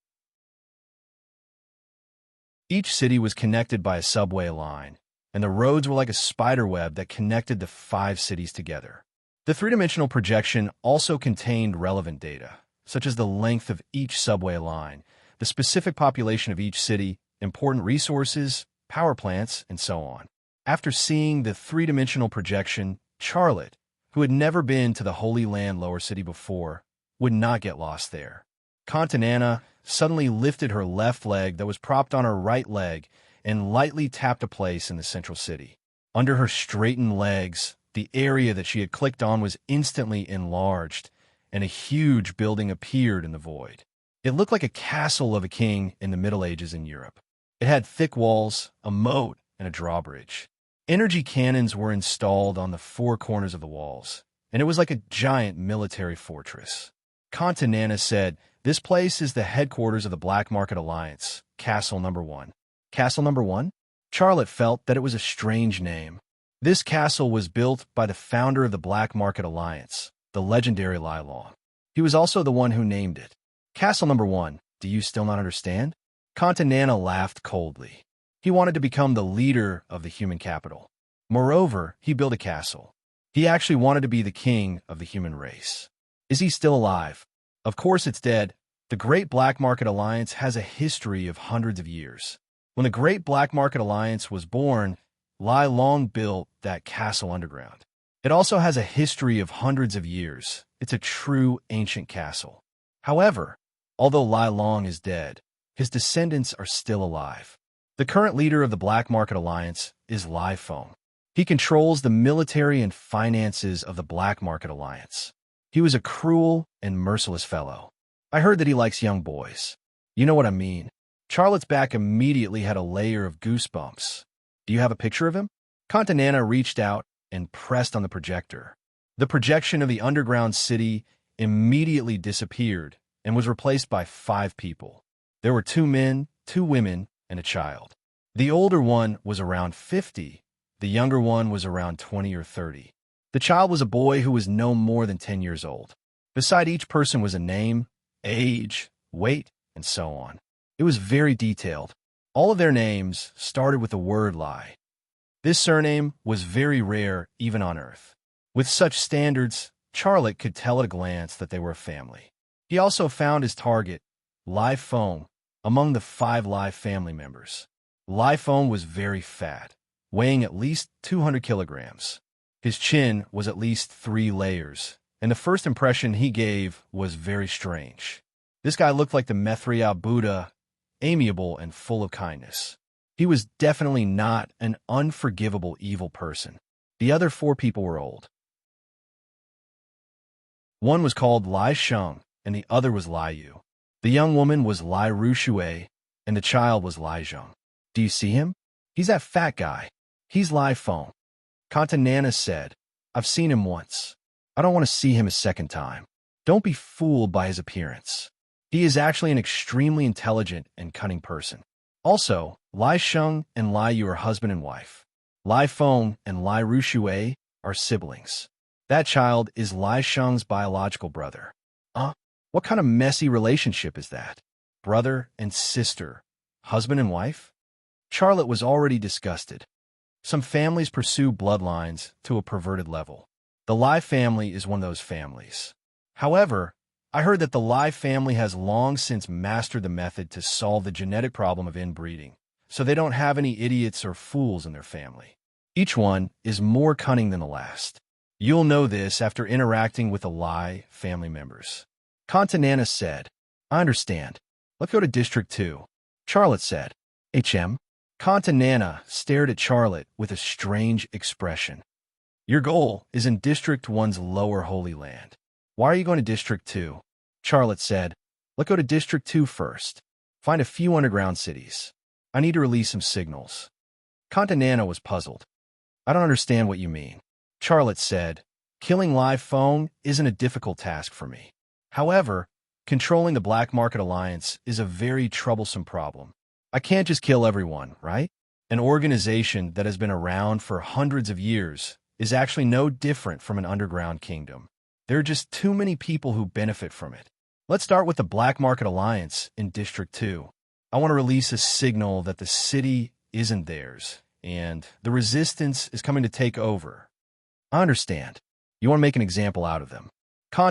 Each city was connected by a subway line, and the roads were like a spider web that connected the 5 cities together. The 3-dimensional projection also contained relevant data, such as the length of each subway line, the specific population of each city, important resources, power plants, and so on. After seeing the 3-dimensional projection, Charlotte, who had never been to the Holy Land Lower City before, would not get lost there. Continana suddenly lifted her left leg that was propped on her right leg and lightly tapped a place in the central city. Under her straightened legs, the area that she had clicked on was instantly enlarged, and a huge building appeared in the void. It looked like a castle of a king in the Middle Ages in Europe. It had thick walls, a moat, and a drawbridge. Energy cannons were installed on the 4 corners of the walls, and it was like a giant military fortress. Continana said, "This place is the headquarters of the Black Market Alliance, Castle Number 1. Castle Number 1? Charlotte felt that it was a strange name. This castle was built by the founder of the Black Market Alliance, the legendary Lai Long. He was also the one who named it. Castle Number 1, do you still not understand? Continana laughed coldly. He wanted to become the leader of the human capital. Moreover, he built a castle. He actually wanted to be the king of the human race. Is he still alive? Of course it's dead. The Great Black Market Alliance has a history of hundreds of years. When the Great Black Market Alliance was born, Lai Long built that castle underground. It also has a history of hundreds of years. It's a true ancient castle. However, although Lai Long is dead, his descendants are still alive. The current leader of the Black Market Alliance is Lai Feng. He controls the military and finances of the Black Market Alliance. He was a cruel and merciless fellow. I heard that he likes young boys. You know what I mean. Charlotte's back immediately had a layer of goosebumps. Do you have a picture of him? Continana reached out and pressed on the projector. The projection of the underground city immediately disappeared and was replaced by 5 people. There were 2 men, 2 women, and a child. The older one was around 50. The younger one was around 20 or 30. The child was a boy who was no more than 10 years old. Beside each person was a name, age, weight, and so on. It was very detailed. All of their names started with the word Lai. This surname was very rare even on Earth. With such standards, Charlotte could tell at a glance that they were a family. He also found his target, Lai Feng, among the 5 Lai family members. Lai Feng was very fat, weighing at least 200 kilograms. His chin was at least 3 layers, and the first impression he gave was very strange. This guy looked like the Methriya Buddha, amiable and full of kindness. He was definitely not an unforgivable evil person. The other 4 people were old. One was called Lai Sheng, and the other was Lai Yu. The young woman was Lai Rushui, and the child was Lai Zheng. Do you see him? He's that fat guy. He's Lai Feng. Nana said, I've seen him once. I don't want to see him a second time. Don't be fooled by his appearance. He is actually an extremely intelligent and cunning person. Also, Lai Sheng and Lai Yu are husband and wife. Lai Feng and Lai Rushui are siblings. That child is Lai Sheng's biological brother. What kind of messy relationship is that? Brother and sister, husband and wife? Charlotte was already disgusted. Some families pursue bloodlines to a perverted level. The Lai family is one of those families. However, I heard that the Lai family has long since mastered the method to solve the genetic problem of inbreeding, so they don't have any idiots or fools in their family. Each one is more cunning than the last. You'll know this after interacting with the Lai family members. Nana said, I understand. Let's go to District 2. Charlotte said, HM. Nana stared at Charlotte with a strange expression. Your goal is in District 1's lower Holy Land. Why are you going to District 2? Charlotte said, let's go to District 2 first. Find a few underground cities. I need to release some signals. Nana was puzzled. I don't understand what you mean. Charlotte said, killing Lai Feng isn't a difficult task for me. However, controlling the Black Market Alliance is a very troublesome problem. I can't just kill everyone, right? An organization that has been around for hundreds of years is actually no different from an underground kingdom. There are just too many people who benefit from it. Let's start with the Black Market Alliance in District 2. I want to release a signal that the city isn't theirs, and the resistance is coming to take over. I understand. You want to make an example out of them.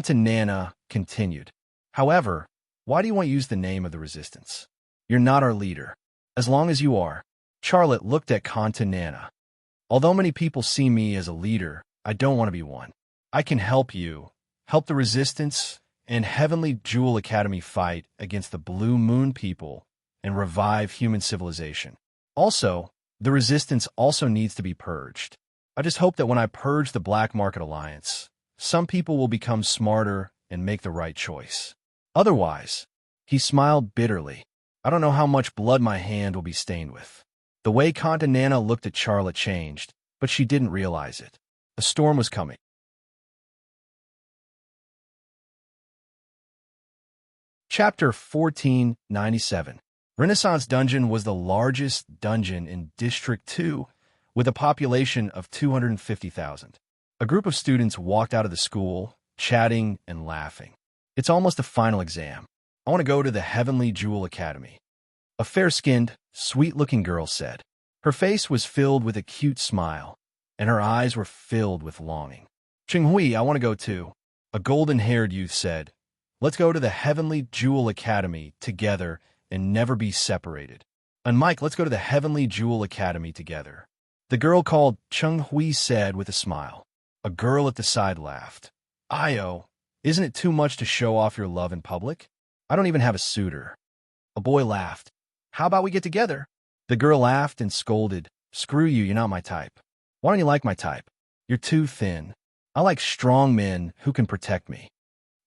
Nana continued. However, why do you want to use the name of the resistance? You're not our leader. As long as you are. Charlotte looked at Nana. Although many people see me as a leader, I don't want to be one. I can help you, help the resistance, and Heavenly Jewel Academy fight against the Blue Moon people and revive human civilization. Also, the resistance also needs to be purged. I just hope that when I purge the Black Market Alliance, some people will become smarter and make the right choice. Otherwise, he smiled bitterly. I don't know how much blood my hand will be stained with. The way Nana looked at Charlotte changed, but she didn't realize it. A storm was coming. Chapter 1497. Renaissance Dungeon was the largest dungeon in District 2, with a population of 250,000. A group of students walked out of the school, chatting and laughing. It's almost the final exam. I want to go to the Heavenly Jewel Academy. A fair-skinned, sweet-looking girl said. Her face was filled with a cute smile, and her eyes were filled with longing. Qinghui, I want to go too. A golden-haired youth said. Let's go to the Heavenly Jewel Academy together and never be separated. And Mike, let's go to the Heavenly Jewel Academy together. The girl called Qinghui said with a smile. A girl at the side laughed. Io, isn't it too much to show off your love in public? I don't even have a suitor. A boy laughed. How about we get together? The girl laughed and scolded. Screw you, you're not my type. Why don't you like my type? You're too thin. I like strong men who can protect me.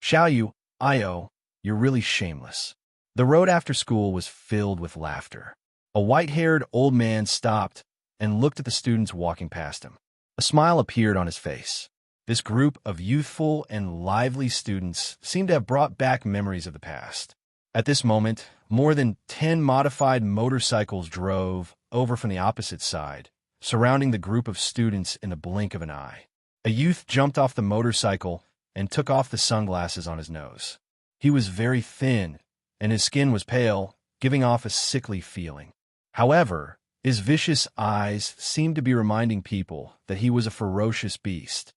Xiaoyu, Io, you're really shameless. The road after school was filled with laughter. A white-haired old man stopped and looked at the students walking past him. A smile appeared on his face. This group of youthful and lively students seemed to have brought back memories of the past. At this moment, more than 10 modified motorcycles drove over from the opposite side, surrounding the group of students in the blink of an eye. A youth jumped off the motorcycle and took off the sunglasses on his nose. He was very thin, and his skin was pale, giving off a sickly feeling. However, His vicious eyes seemed to be reminding people that he was a ferocious beast.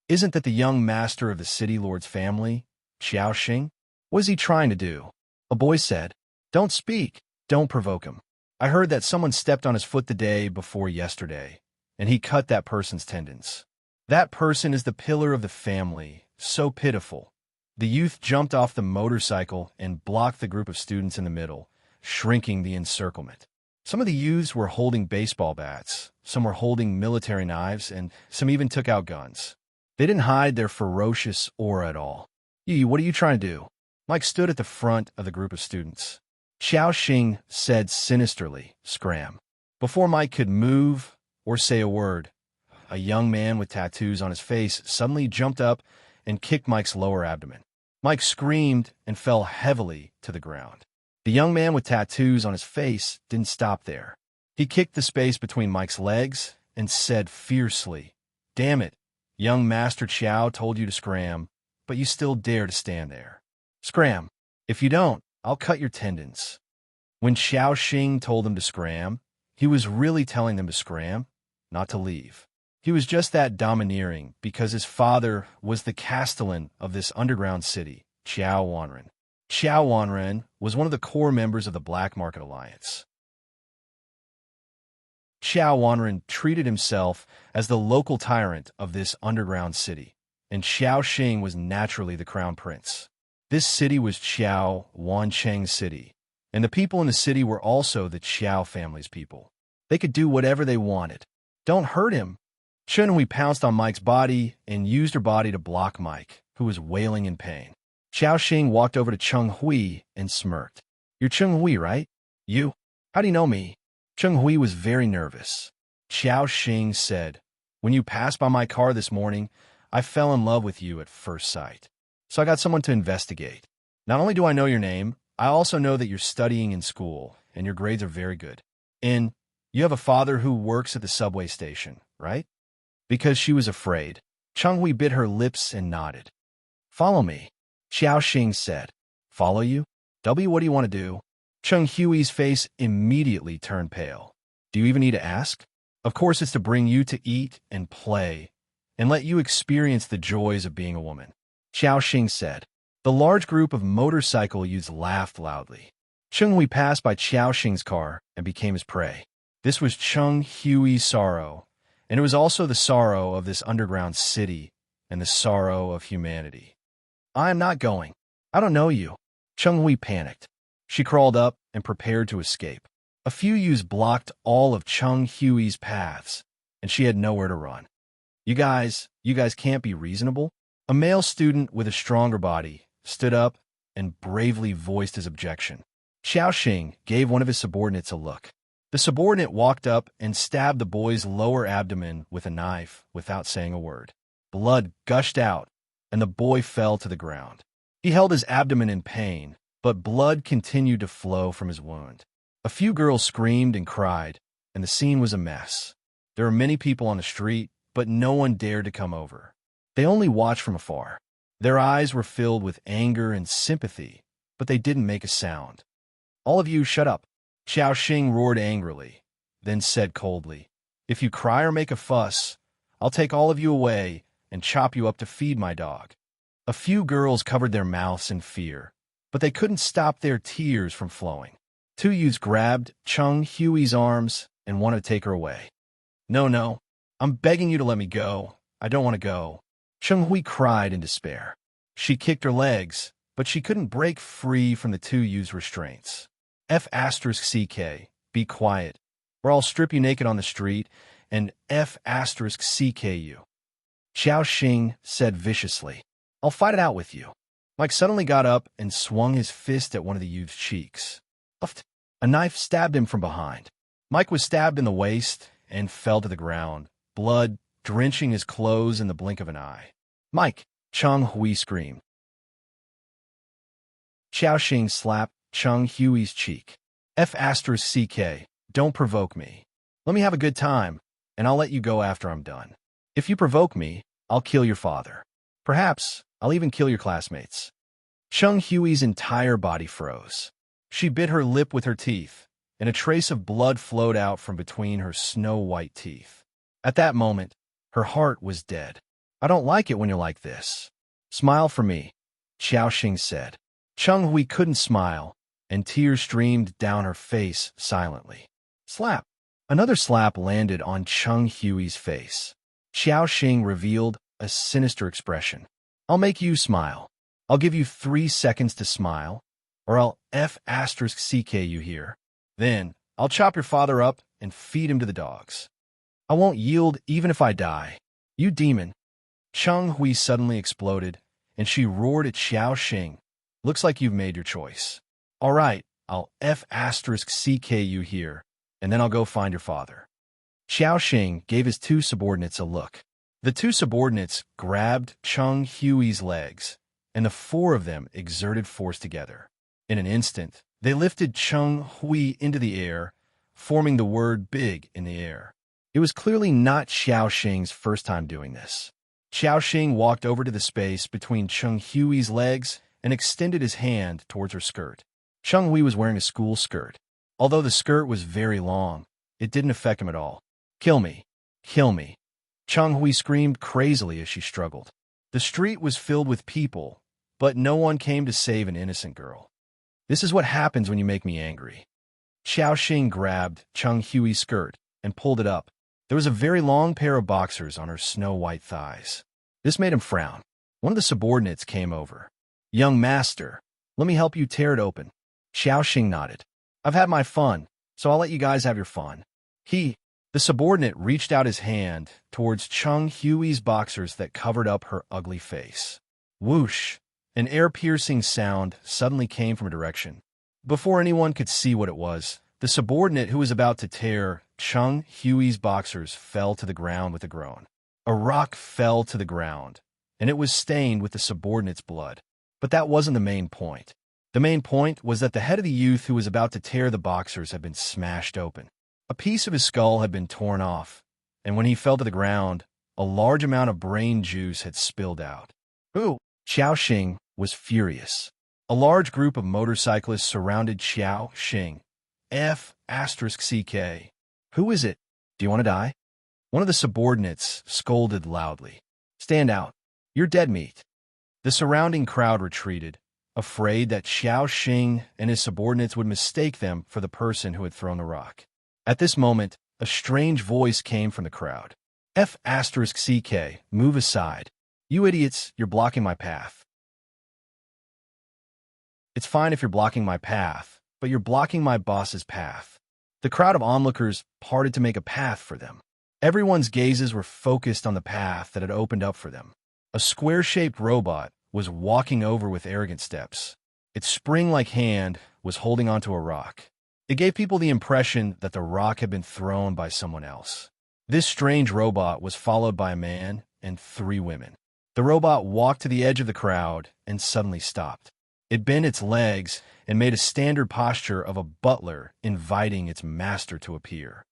Isn't that the young master of the city lord's family, Xiao Xing? What is he trying to do? A boy said, "Don't speak. Don't provoke him. I heard that someone stepped on his foot the day before yesterday, and he cut that person's tendons. That person is the pillar of the family, so pitiful." The youth jumped off the motorcycle and blocked the group of students in the middle, shrinking the encirclement. Some of the youths were holding baseball bats, some were holding military knives, and some even took out guns. They didn't hide their ferocious aura at all. What are you trying to do?" Mike stood at the front of the group of students. Xiao Xing said sinisterly, "Scram." Before Mike could move or say a word, a young man with tattoos on his face suddenly jumped up and kicked Mike's lower abdomen. Mike screamed and fell heavily to the ground. The young man with tattoos on his face didn't stop there. He kicked the space between Mike's legs and said fiercely, "Damn it, young Master Qiao told you to scram, but you still dare to stand there. Scram. If you don't, I'll cut your tendons." When Xiao Xing told them to scram, he was really telling them to scram, not to leave. He was just that domineering because his father was the castellan of this underground city, Qiao Wanren. Qiao Wanren was one of the core members of the Black Market Alliance. Qiao Wanren treated himself as the local tyrant of this underground city, and Xiao Xing was naturally the crown prince. This city was Qiao Wancheng's city, and the people in the city were also the Qiao family's people. They could do whatever they wanted. "Don't hurt him." Chun Hui pounced on Mike's body and used her body to block Mike, who was wailing in pain. Xiao Xing walked over to Chung Hui and smirked. "You're Chung Hui, right?" "You? How do you know me?" Chung Hui was very nervous. Xiao Xing said, "When you passed by my car this morning, I fell in love with you at first sight. So I got someone to investigate. Not only do I know your name, I also know that you're studying in school, and your grades are very good. And you have a father who works at the subway station, right?" Because she was afraid, Chung Hui bit her lips and nodded. "Follow me," Xiao Xing said. "Follow you? What do you want to do?" Chung Hui's face immediately turned pale. "Do you even need to ask? Of course it's to bring you to eat and play, and let you experience the joys of being a woman," Xiao Xing said. The large group of motorcycle youths laughed loudly. Chung Hui passed by Xiao Xing's car and became his prey. This was Chung Hui's sorrow, and it was also the sorrow of this underground city and the sorrow of humanity. "I am not going. I don't know you." Chung Hui panicked. She crawled up and prepared to escape. A few youths blocked all of Chung Hui's paths, and she had nowhere to run. You guys can't be reasonable." A male student with a stronger body stood up and bravely voiced his objection. Xiao Xing gave one of his subordinates a look. The subordinate walked up and stabbed the boy's lower abdomen with a knife without saying a word. Blood gushed out, and the boy fell to the ground. He held his abdomen in pain, but blood continued to flow from his wound. A few girls screamed and cried, and the scene was a mess. There were many people on the street, but no one dared to come over. They only watched from afar. Their eyes were filled with anger and sympathy, but they didn't make a sound. "All of you, shut up," Xiao Xing roared angrily, then said coldly, "If you cry or make a fuss, I'll take all of you away and chop you up to feed my dog." A few girls covered their mouths in fear, but they couldn't stop their tears from flowing. Two youths grabbed Chung Hui's arms and wanted to take her away. No, I'm begging you to let me go. I don't want to go." Chung Hui cried in despair. She kicked her legs, but she couldn't break free from the two youths' restraints. F***CK, be quiet, or I'll strip you naked on the street, and F***CK you. Xiao Xing said viciously, "I'll fight it out with you." Mike suddenly got up and swung his fist at one of the youth's cheeks. A knife stabbed him from behind. Mike was stabbed in the waist and fell to the ground, blood drenching his clothes in the blink of an eye. "Mike!" Chung Hui screamed. Xiao Xing slapped Chung Hui's cheek. F***CK, don't provoke me. Let me have a good time, and I'll let you go after I'm done. If you provoke me, I'll kill your father. Perhaps I'll even kill your classmates." Chung Hui's entire body froze. She bit her lip with her teeth, and a trace of blood flowed out from between her snow-white teeth. At that moment, her heart was dead. "I don't like it when you're like this." "Smile for me," Xiaoxing said. Cheng Hui couldn't smile, and tears streamed down her face silently. Slap! Another slap landed on Cheng Hui's face. Xiaoxing revealed a sinister expression. "I'll make you smile. I'll give you 3 seconds to smile, or I'll *CK you here. Then, I'll chop your father up and feed him to the dogs. I won't yield even if I die. You demon." Cheng Hui suddenly exploded, and she roared at Xiaoxing. "Looks like you've made your choice. All right, I'll *CK you here, and then I'll go find your father." Xiaoxing gave his 2 subordinates a look. The 2 subordinates grabbed Cheng Hui's legs, and the 4 of them exerted force together. In an instant, they lifted Cheng Hui into the air, forming the word big in the air. It was clearly not Xiaoxing's first time doing this. Xiaoxing walked over to the space between Cheng Hui's legs and extended his hand towards her skirt. Cheng Hui was wearing a school skirt. Although the skirt was very long, it didn't affect him at all. "Kill me! Kill me!" Cheng Hui screamed crazily as she struggled. The street was filled with people, but no one came to save an innocent girl. "This is what happens when you make me angry." Xiaoxing grabbed Cheng Hui's skirt and pulled it up. There was a very long pair of boxers on her snow-white thighs. This made him frown. One of the subordinates came over. "Young master, let me help you tear it open." Xiaoxing nodded. "I've had my fun, so I'll let you guys have your fun." The subordinate reached out his hand towards Cheng Hui's boxers that covered up her ugly face. Whoosh! An air-piercing sound suddenly came from a direction. Before anyone could see what it was, the subordinate who was about to tear Cheng Hui's boxers fell to the ground with a groan. A rock fell to the ground, and it was stained with the subordinate's blood. But that wasn't the main point. The main point was that the head of the youth who was about to tear the boxers had been smashed open. A piece of his skull had been torn off, and when he fell to the ground, a large amount of brain juice had spilled out. "Ooh!" Xiaoxing was furious. A large group of motorcyclists surrounded Xiaoxing. *CK. "Who is it? Do you want to die?" One of the subordinates scolded loudly. "Stand out. You're dead meat." The surrounding crowd retreated, afraid that Xiaoxing and his subordinates would mistake them for the person who had thrown the rock. At this moment, a strange voice came from the crowd. *CK, move aside. You idiots, you're blocking my path. It's fine if you're blocking my path, but you're blocking my boss's path. The crowd of onlookers parted to make a path for them. Everyone's gazes were focused on the path that had opened up for them. A square-shaped robot was walking over with arrogant steps. Its spring-like hand was holding onto a rock. It gave people the impression that the rock had been thrown by someone else. This strange robot was followed by a man and 3 women. The robot walked to the edge of the crowd and suddenly stopped. It bent its legs and made a standard posture of a butler inviting its master to appear.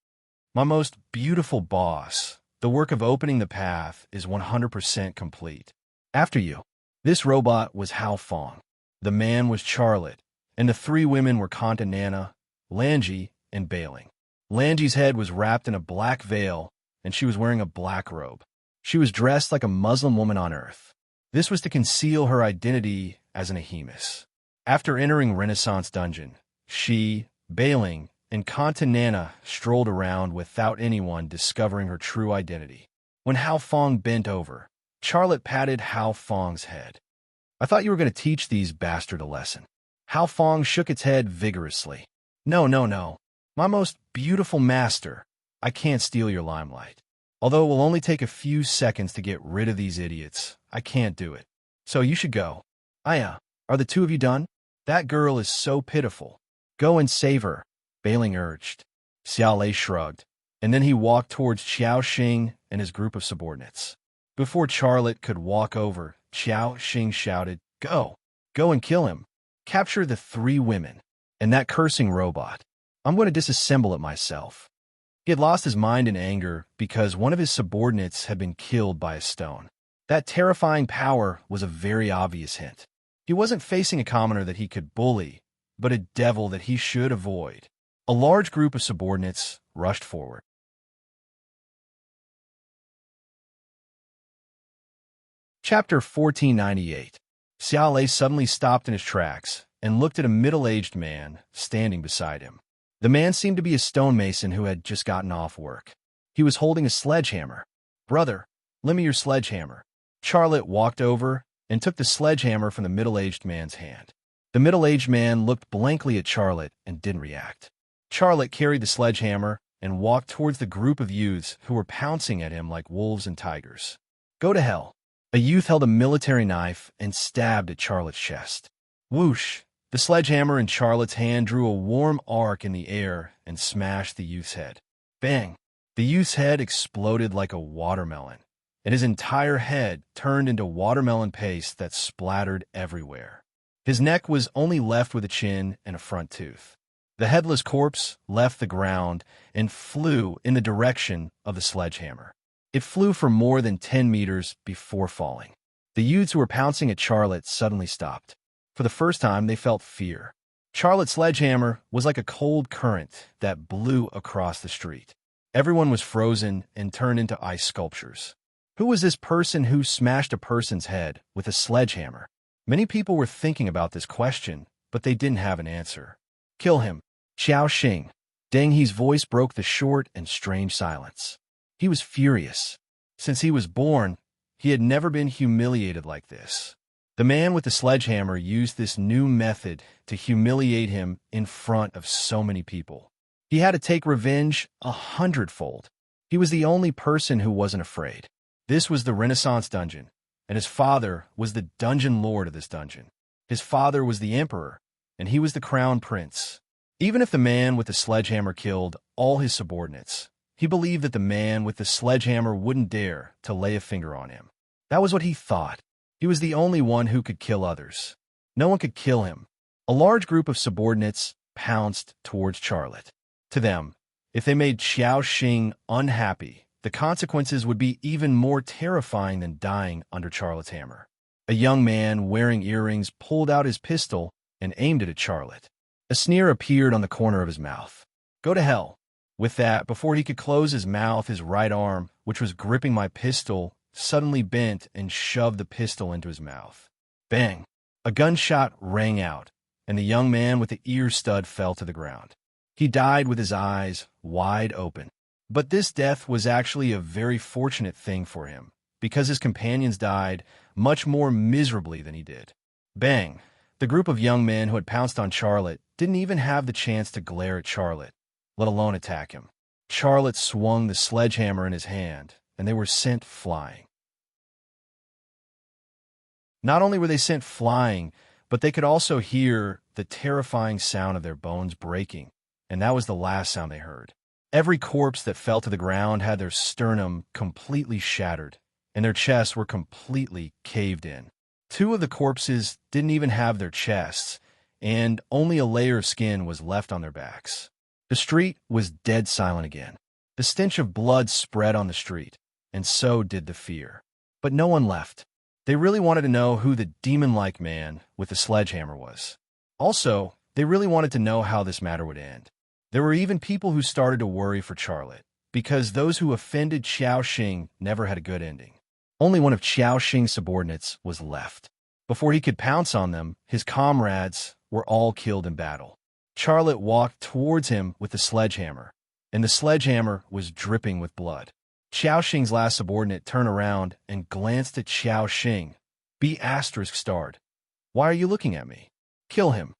"My most beautiful boss, the work of opening the path is 100% complete. After you." This robot was Hao Fong. The man was Charlotte, and the 3 women were Nana, Lanji, and Bailing. Lanji's head was wrapped in a black veil, and she was wearing a black robe. She was dressed like a Muslim woman on earth. This was to conceal her identity as an Ahemus. After entering Renaissance Dungeon, she, Bailing, and Nana strolled around without anyone discovering her true identity. When Hao Fong bent over, Charlotte patted Hao Fong's head. "I thought you were going to teach these bastards a lesson." Hao Fong shook its head vigorously. No. My most beautiful master, I can't steal your limelight. Although it will only take a few seconds to get rid of these idiots, I can't do it. So you should go." "Aya, are the 2 of you done? That girl is so pitiful. Go and save her," Bailing urged. Xiaolei shrugged, and then he walked towards Xiaoxing and his group of subordinates. Before Charlotte could walk over, Xiaoxing shouted, Go and kill him. Capture the 3 women. And that cursing robot. I'm going to disassemble it myself." He had lost his mind in anger because one of his subordinates had been killed by a stone. That terrifying power was a very obvious hint. He wasn't facing a commoner that he could bully, but a devil that he should avoid. A large group of subordinates rushed forward. Chapter 1498. Xiaolei suddenly stopped in his tracks and looked at a middle-aged man standing beside him. The man seemed to be a stonemason who had just gotten off work. He was holding a sledgehammer. "Brother, lend me your sledgehammer." Charlotte walked over and took the sledgehammer from the middle-aged man's hand. The middle-aged man looked blankly at Charlotte and didn't react. Charlotte carried the sledgehammer and walked towards the group of youths who were pouncing at him like wolves and tigers. "Go to hell." A youth held a military knife and stabbed at Charlotte's chest. Whoosh! The sledgehammer in Charlotte's hand drew a warm arc in the air and smashed the youth's head. Bang! The youth's head exploded like a watermelon, and his entire head turned into watermelon paste that splattered everywhere. His neck was only left with a chin and a front tooth. The headless corpse left the ground and flew in the direction of the sledgehammer. It flew for more than 10 meters before falling. The youths who were pouncing at Charlotte suddenly stopped. For the first time, they felt fear. Charlotte's sledgehammer was like a cold current that blew across the street. Everyone was frozen and turned into ice sculptures. Who was this person who smashed a person's head with a sledgehammer? Many people were thinking about this question, but they didn't have an answer. "Kill him." Xiao Xing. Deng He's voice broke the short and strange silence. He was furious. Since he was born, he had never been humiliated like this. The man with the sledgehammer used this new method to humiliate him in front of so many people. He had to take revenge 100-fold. He was the only person who wasn't afraid. This was the Renaissance dungeon, and his father was the dungeon lord of this dungeon. His father was the emperor, and he was the crown prince. Even if the man with the sledgehammer killed all his subordinates, he believed that the man with the sledgehammer wouldn't dare to lay a finger on him. That was what he thought. He was the only one who could kill others. No one could kill him. A large group of subordinates pounced towards Charlotte. To them, if they made Xiao Xing unhappy, the consequences would be even more terrifying than dying under Charlotte's hammer. A young man wearing earrings pulled out his pistol and aimed it at Charlotte. A sneer appeared on the corner of his mouth. "Go to hell." With that, before he could close his mouth, his right arm, which was gripping my pistol, suddenly bent and shoved the pistol into his mouth. Bang! A gunshot rang out, and the young man with the ear stud fell to the ground. He died with his eyes wide open. But this death was actually a very fortunate thing for him, because his companions died much more miserably than he did. Bang! The group of young men who had pounced on Charlotte didn't even have the chance to glare at Charlotte, let alone attack him. Charlotte swung the sledgehammer in his hand, and they were sent flying. Not only were they sent flying, but they could also hear the terrifying sound of their bones breaking, and that was the last sound they heard. Every corpse that fell to the ground had their sternum completely shattered, and their chests were completely caved in. 2 of the corpses didn't even have their chests, and only a layer of skin was left on their backs. The street was dead silent again. The stench of blood spread on the street, and so did the fear. But no one left. They really wanted to know who the demon-like man with the sledgehammer was. Also, they really wanted to know how this matter would end. There were even people who started to worry for Charlotte, because those who offended Xiao Xing never had a good ending. Only one of Xiao Xing's subordinates was left. Before he could pounce on them, his comrades were all killed in battle. Charlotte walked towards him with the sledgehammer, and the sledgehammer was dripping with blood. Xiao Xing's last subordinate turned around and glanced at Xiao Xing. B*****. "Why are you looking at me? Kill him."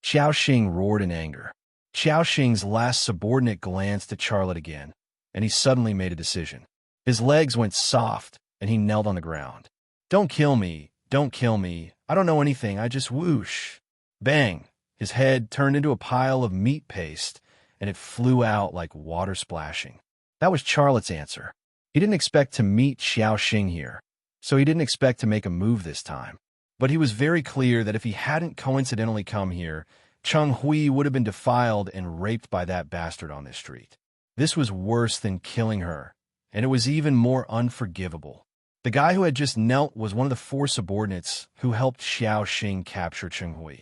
Xiao Xing roared in anger. Xiao Xing's last subordinate glanced at Charlotte again, and he suddenly made a decision. His legs went soft, and he knelt on the ground. "Don't kill me. Don't kill me. I don't know anything. I just whoosh." Bang! His head turned into a pile of meat paste, and it flew out like water splashing. That was Charlotte's answer. He didn't expect to meet Xiao Xing here, so he didn't expect to make a move this time. But he was very clear that if he hadn't coincidentally come here, Cheng Hui would have been defiled and raped by that bastard on this street. This was worse than killing her, and it was even more unforgivable. The guy who had just knelt was one of the 4 subordinates who helped Xiao Xing capture Cheng Hui.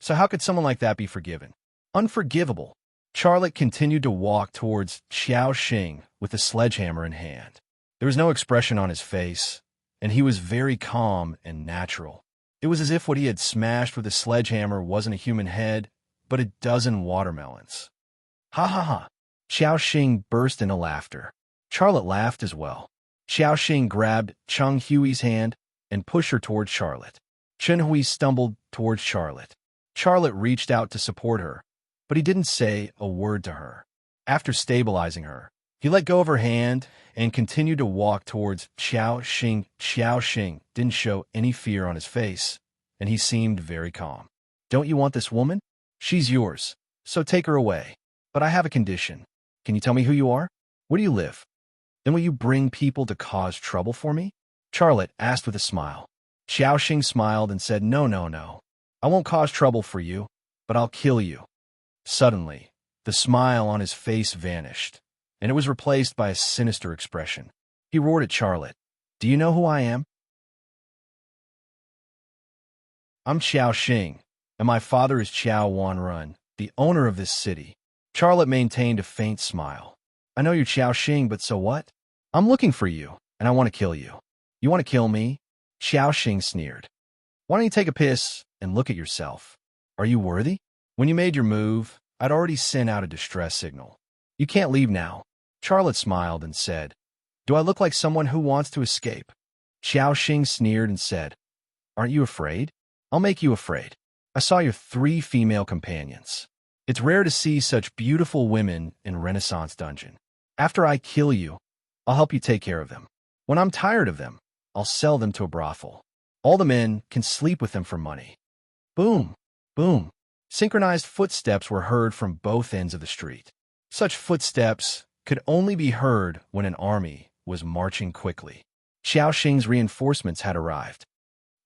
So how could someone like that be forgiven? Unforgivable. Charlotte continued to walk towards Xiao Xing with a sledgehammer in hand. There was no expression on his face, and he was very calm and natural. It was as if what he had smashed with a sledgehammer wasn't a human head, but a dozen watermelons. Ha ha ha! Xiao Xing burst into laughter. Charlotte laughed as well. Xiao Xing grabbed Cheng Hui's hand and pushed her towards Charlotte. Chen Hui stumbled towards Charlotte. Charlotte reached out to support her, but he didn't say a word to her. After stabilizing her, he let go of her hand and continued to walk towards Xiao Xing. Xiao Xing didn't show any fear on his face, and he seemed very calm. Don't you want this woman? She's yours, so take her away. But I have a condition. Can you tell me who you are? Where do you live? Then will you bring people to cause trouble for me? Charlotte asked with a smile. Xiao Xing smiled and said, No, no, no. I won't cause trouble for you, but I'll kill you. Suddenly, the smile on his face vanished, and it was replaced by a sinister expression. He roared at Charlotte, Do you know who I am? I'm Xiao Xing, and my father is Qiao Wanrun, the owner of this city. Charlotte maintained a faint smile. I know you're Xiao Xing, but so what? I'm looking for you, and I want to kill you. You want to kill me? Xiao Xing sneered. Why don't you take a piss and look at yourself? Are you worthy? When you made your move, I'd already sent out a distress signal. You can't leave now. Charlotte smiled and said, Do I look like someone who wants to escape? Xiao Xing sneered and said, Aren't you afraid? I'll make you afraid. I saw your 3 female companions. It's rare to see such beautiful women in Renaissance dungeon. After I kill you, I'll help you take care of them. When I'm tired of them, I'll sell them to a brothel. All the men can sleep with them for money. Boom, boom. Synchronized footsteps were heard from both ends of the street. Such footsteps could only be heard when an army was marching quickly. Xiao Xing's reinforcements had arrived.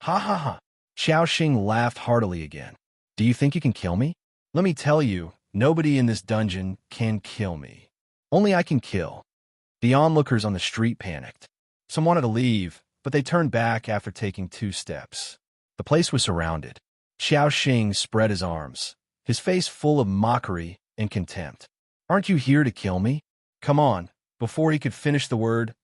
Ha ha ha. Xiao Xing laughed heartily again. Do you think you can kill me? Let me tell you, nobody in this dungeon can kill me. Only I can kill. The onlookers on the street panicked. Some wanted to leave, but they turned back after taking 2 steps. The place was surrounded. Xiao Xing spread his arms, his face full of mockery and contempt. Aren't you here to kill me? Come on. Before he could finish the word,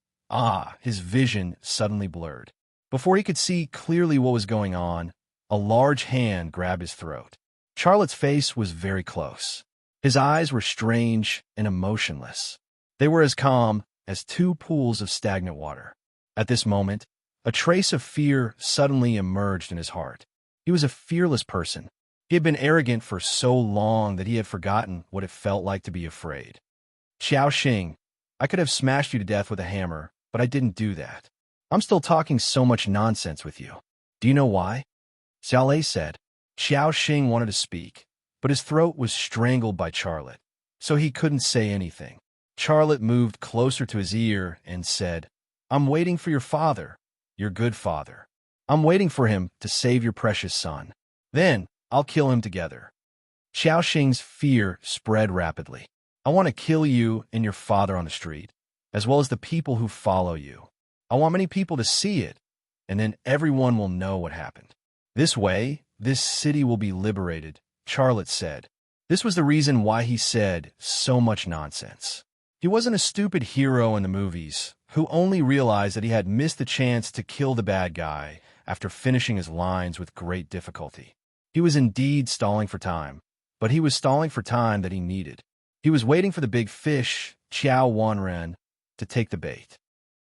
his vision suddenly blurred. Before he could see clearly what was going on, a large hand grabbed his throat. Charlotte's face was very close. His eyes were strange and emotionless. They were as calm as 2 pools of stagnant water. At this moment, a trace of fear suddenly emerged in his heart. He was a fearless person. He had been arrogant for so long that he had forgotten what it felt like to be afraid. Xiao Xing, I could have smashed you to death with a hammer, but I didn't do that. I'm still talking so much nonsense with you. Do you know why? Xiao Lei said. Xiao Xing wanted to speak, but his throat was strangled by Charlotte, so he couldn't say anything. Charlotte moved closer to his ear and said, I'm waiting for your father, your good father. I'm waiting for him to save your precious son. Then I'll kill him together. Xiao Xing's fear spread rapidly. I want to kill you and your father on the street, as well as the people who follow you. I want many people to see it, and then everyone will know what happened. This way, this city will be liberated, Charlotte said. This was the reason why he said so much nonsense. He wasn't a stupid hero in the movies who only realized that he had missed the chance to kill the bad guy after finishing his lines with great difficulty. He was indeed stalling for time, but he was stalling for time that he needed. He was waiting for the big fish, Qiao Wanren, to take the bait.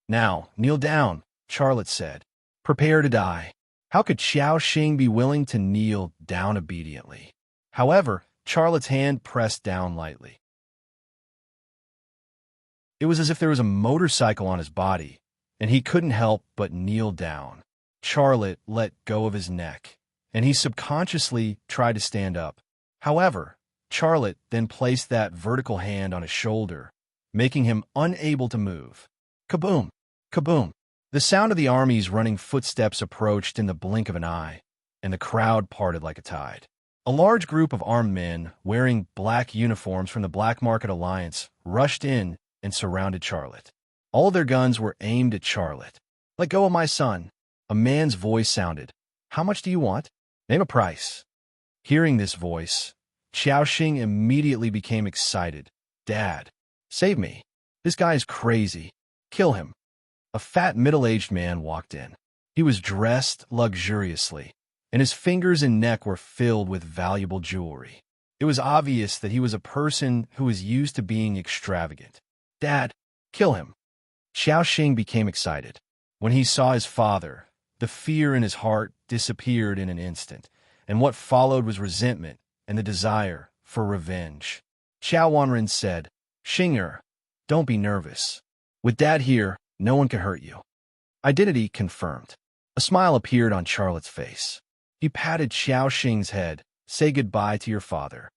Now, kneel down, Charlotte said. Prepare to die. How could Xiao Xing be willing to kneel down obediently? However, Charlotte's hand pressed down lightly. It was as if there was a motorcycle on his body, and he couldn't help but kneel down. Charlotte let go of his neck, and he subconsciously tried to stand up. However, Charlotte then placed that vertical hand on his shoulder, making him unable to move. Kaboom! Kaboom! The sound of the army's running footsteps approached in the blink of an eye, and the crowd parted like a tide. A large group of armed men, wearing black uniforms from the Black Market Alliance, rushed in and surrounded Charlotte. All of their guns were aimed at Charlotte. Let go of my son. A man's voice sounded. How much do you want? Name a price. Hearing this voice, Xiaoxing immediately became excited. Dad, save me. This guy is crazy. Kill him. A fat middle-aged man walked in. He was dressed luxuriously, and his fingers and neck were filled with valuable jewelry. It was obvious that he was a person who was used to being extravagant. Dad, kill him. Xiaoxing became excited. When he saw his father, the fear in his heart disappeared in an instant, and what followed was resentment and the desire for revenge. Xiao Wanren said, Xing'er, don't be nervous. With Dad here, no one can hurt you. Identity confirmed. A smile appeared on Charlotte's face. He patted Xiaoxing's head. Say goodbye to your father.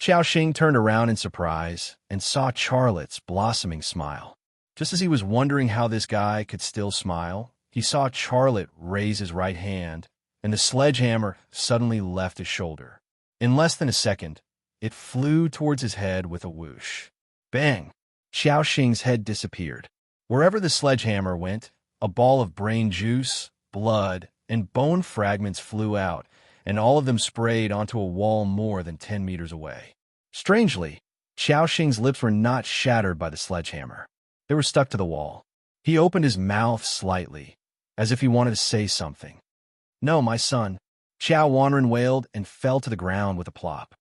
Xiaoxing turned around in surprise and saw Charlotte's blossoming smile. Just as he was wondering how this guy could still smile, he saw Charlotte raise his right hand, and the sledgehammer suddenly left his shoulder. In less than a second, it flew towards his head with a whoosh. Bang! Xiaoxing's head disappeared. Wherever the sledgehammer went, a ball of brain juice, blood, and bone fragments flew out, and all of them sprayed onto a wall more than 10 meters away. Strangely, Xiaoxing's lips were not shattered by the sledgehammer. They were stuck to the wall. He opened his mouth slightly, as if he wanted to say something. No, my son. Xiao Wanren wailed and fell to the ground with a plop.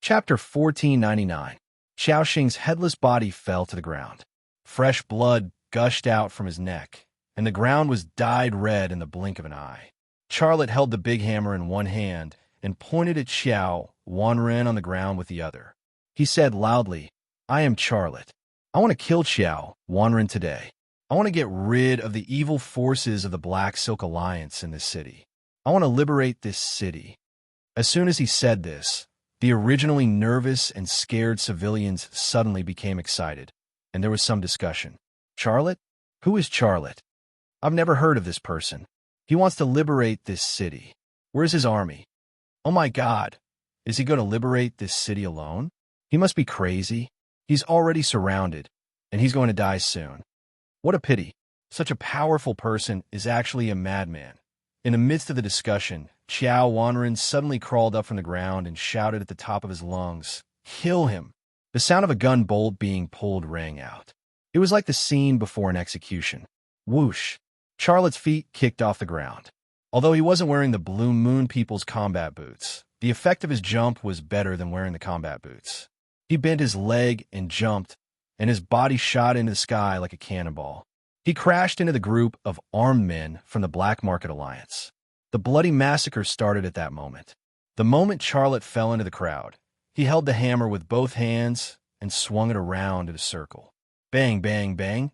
Chapter 1499. Xiaoxing's headless body fell to the ground. Fresh blood gushed out from his neck, and the ground was dyed red in the blink of an eye. Charlotte held the big hammer in one hand and pointed at Xiao Wanren on the ground with the other. He said loudly, I am Charlotte. I want to kill Xiao Wanren today. I want to get rid of the evil forces of the Black Silk Alliance in this city. I want to liberate this city. As soon as he said this, the originally nervous and scared civilians suddenly became excited, and there was some discussion. Charlotte? Who is Charlotte? I've never heard of this person. He wants to liberate this city. Where's his army? Oh my God! Is he going to liberate this city alone? He must be crazy. He's already surrounded, and he's going to die soon. What a pity. Such a powerful person is actually a madman. In the midst of the discussion, Xiao Wanren suddenly crawled up from the ground and shouted at the top of his lungs, Kill him! The sound of a gun bolt being pulled rang out. It was like the scene before an execution. Whoosh! Charlotte's feet kicked off the ground. Although he wasn't wearing the Blue Moon People's combat boots, the effect of his jump was better than wearing the combat boots. He bent his leg and jumped, and his body shot into the sky like a cannonball. He crashed into the group of armed men from the Black Market Alliance. The bloody massacre started at that moment. The moment Charlotte fell into the crowd, he held the hammer with both hands and swung it around in a circle. Bang, bang, bang.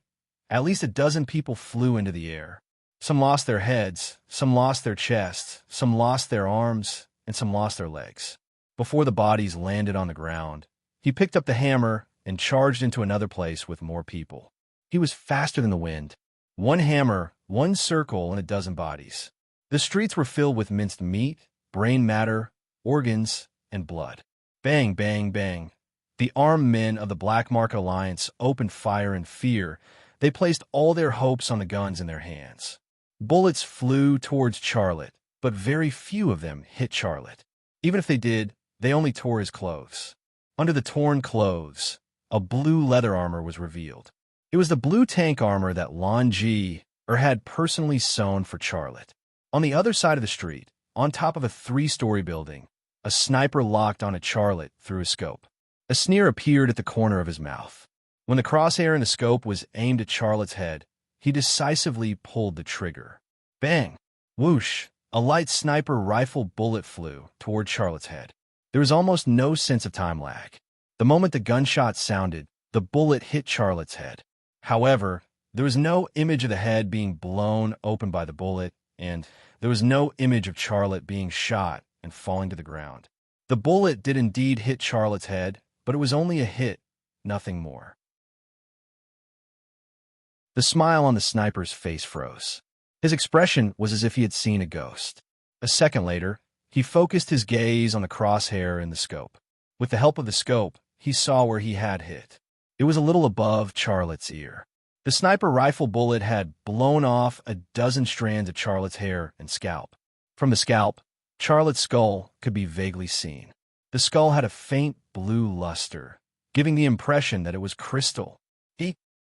At least a dozen people flew into the air. Some lost their heads, some lost their chests, some lost their arms, and some lost their legs. Before the bodies landed on the ground, he picked up the hammer and charged into another place with more people. He was faster than the wind. One hammer, one circle, and a dozen bodies. The streets were filled with minced meat, brain matter, organs, and blood. Bang, bang, bang. The armed men of the Black Market Alliance opened fire in fear. They placed all their hopes on the guns in their hands. Bullets flew towards Charlotte, but very few of them hit Charlotte. Even if they did, they only tore his clothes. Under the torn clothes, a blue leather armor was revealed. It was the blue tank armor that Lan Ji had personally sewn for Charlotte. On the other side of the street, on top of a 3-story building, a sniper locked on at Charlotte through a scope. A sneer appeared at the corner of his mouth. When the crosshair in the scope was aimed at Charlotte's head, he decisively pulled the trigger. Bang! Whoosh! A light sniper rifle bullet flew toward Charlotte's head. There was almost no sense of time lag. The moment the gunshot sounded, the bullet hit Charlotte's head. However, there was no image of the head being blown open by the bullet, and there was no image of Charlotte being shot and falling to the ground. The bullet did indeed hit Charlotte's head, but it was only a hit, nothing more. The smile on the sniper's face froze. His expression was as if he had seen a ghost. A second later, he focused his gaze on the crosshair in the scope. With the help of the scope, he saw where he had hit. It was a little above Charlotte's ear. The sniper rifle bullet had blown off a dozen strands of Charlotte's hair and scalp. From the scalp, Charlotte's skull could be vaguely seen. The skull had a faint blue luster, giving the impression that it was crystal.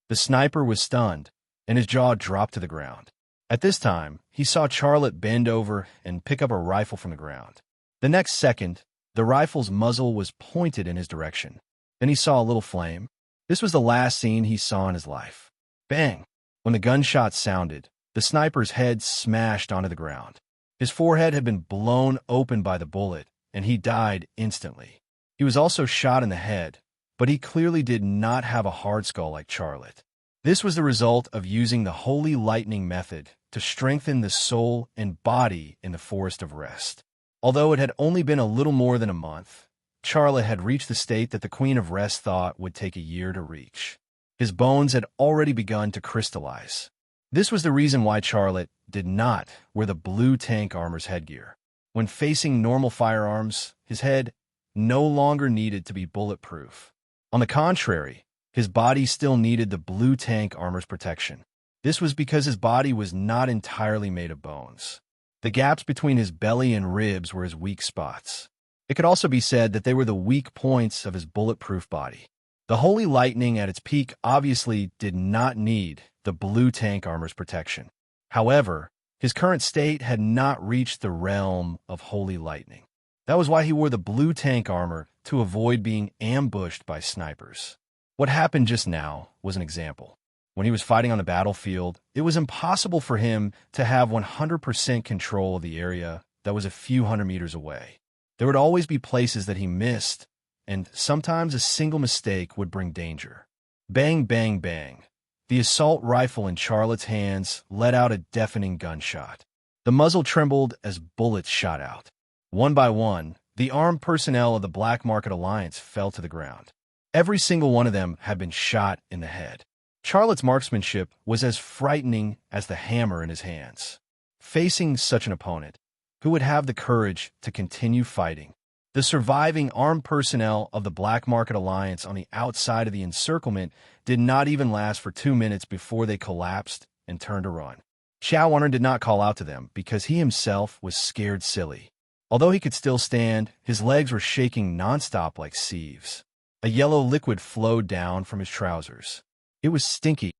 The sniper was stunned, and his jaw dropped to the ground. At this time, he saw Charlotte bend over and pick up a rifle from the ground. The next second, the rifle's muzzle was pointed in his direction. Then he saw a little flame. This was the last scene he saw in his life. Bang! When the gunshot sounded, the sniper's head smashed onto the ground. His forehead had been blown open by the bullet, and he died instantly. He was also shot in the head, but he clearly did not have a hard skull like Charlotte. This was the result of using the holy lightning method to strengthen the soul and body in the forest of rest. Although it had only been a little more than a month, Charlotte had reached the state that the Queen of Rest thought would take a year to reach. His bones had already begun to crystallize. This was the reason why Charlotte did not wear the blue tank armor's headgear. When facing normal firearms, his head no longer needed to be bulletproof. On the contrary, his body still needed the blue tank armor's protection. This was because his body was not entirely made of bones. The gaps between his belly and ribs were his weak spots. It could also be said that they were the weak points of his bulletproof body. The Holy Lightning at its peak obviously did not need the blue tank armor's protection. However, his current state had not reached the realm of Holy Lightning. That was why he wore the blue tank armor, to avoid being ambushed by snipers. What happened just now was an example. When he was fighting on the battlefield, it was impossible for him to have 100% control of the area that was a few hundred meters away. There would always be places that he missed, and sometimes a single mistake would bring danger. Bang, bang, bang. The assault rifle in Charlotte's hands let out a deafening gunshot. The muzzle trembled as bullets shot out. One by one, the armed personnel of the Black Market Alliance fell to the ground. Every single one of them had been shot in the head. Charlotte's marksmanship was as frightening as the hammer in his hands. Facing such an opponent, who would have the courage to continue fighting? The surviving armed personnel of the Black Market Alliance on the outside of the encirclement did not even last for 2 minutes before they collapsed and turned to run. Xiao Wanren did not call out to them because he himself was scared silly. Although he could still stand, his legs were shaking nonstop like sieves. A yellow liquid flowed down from his trousers. It was stinky.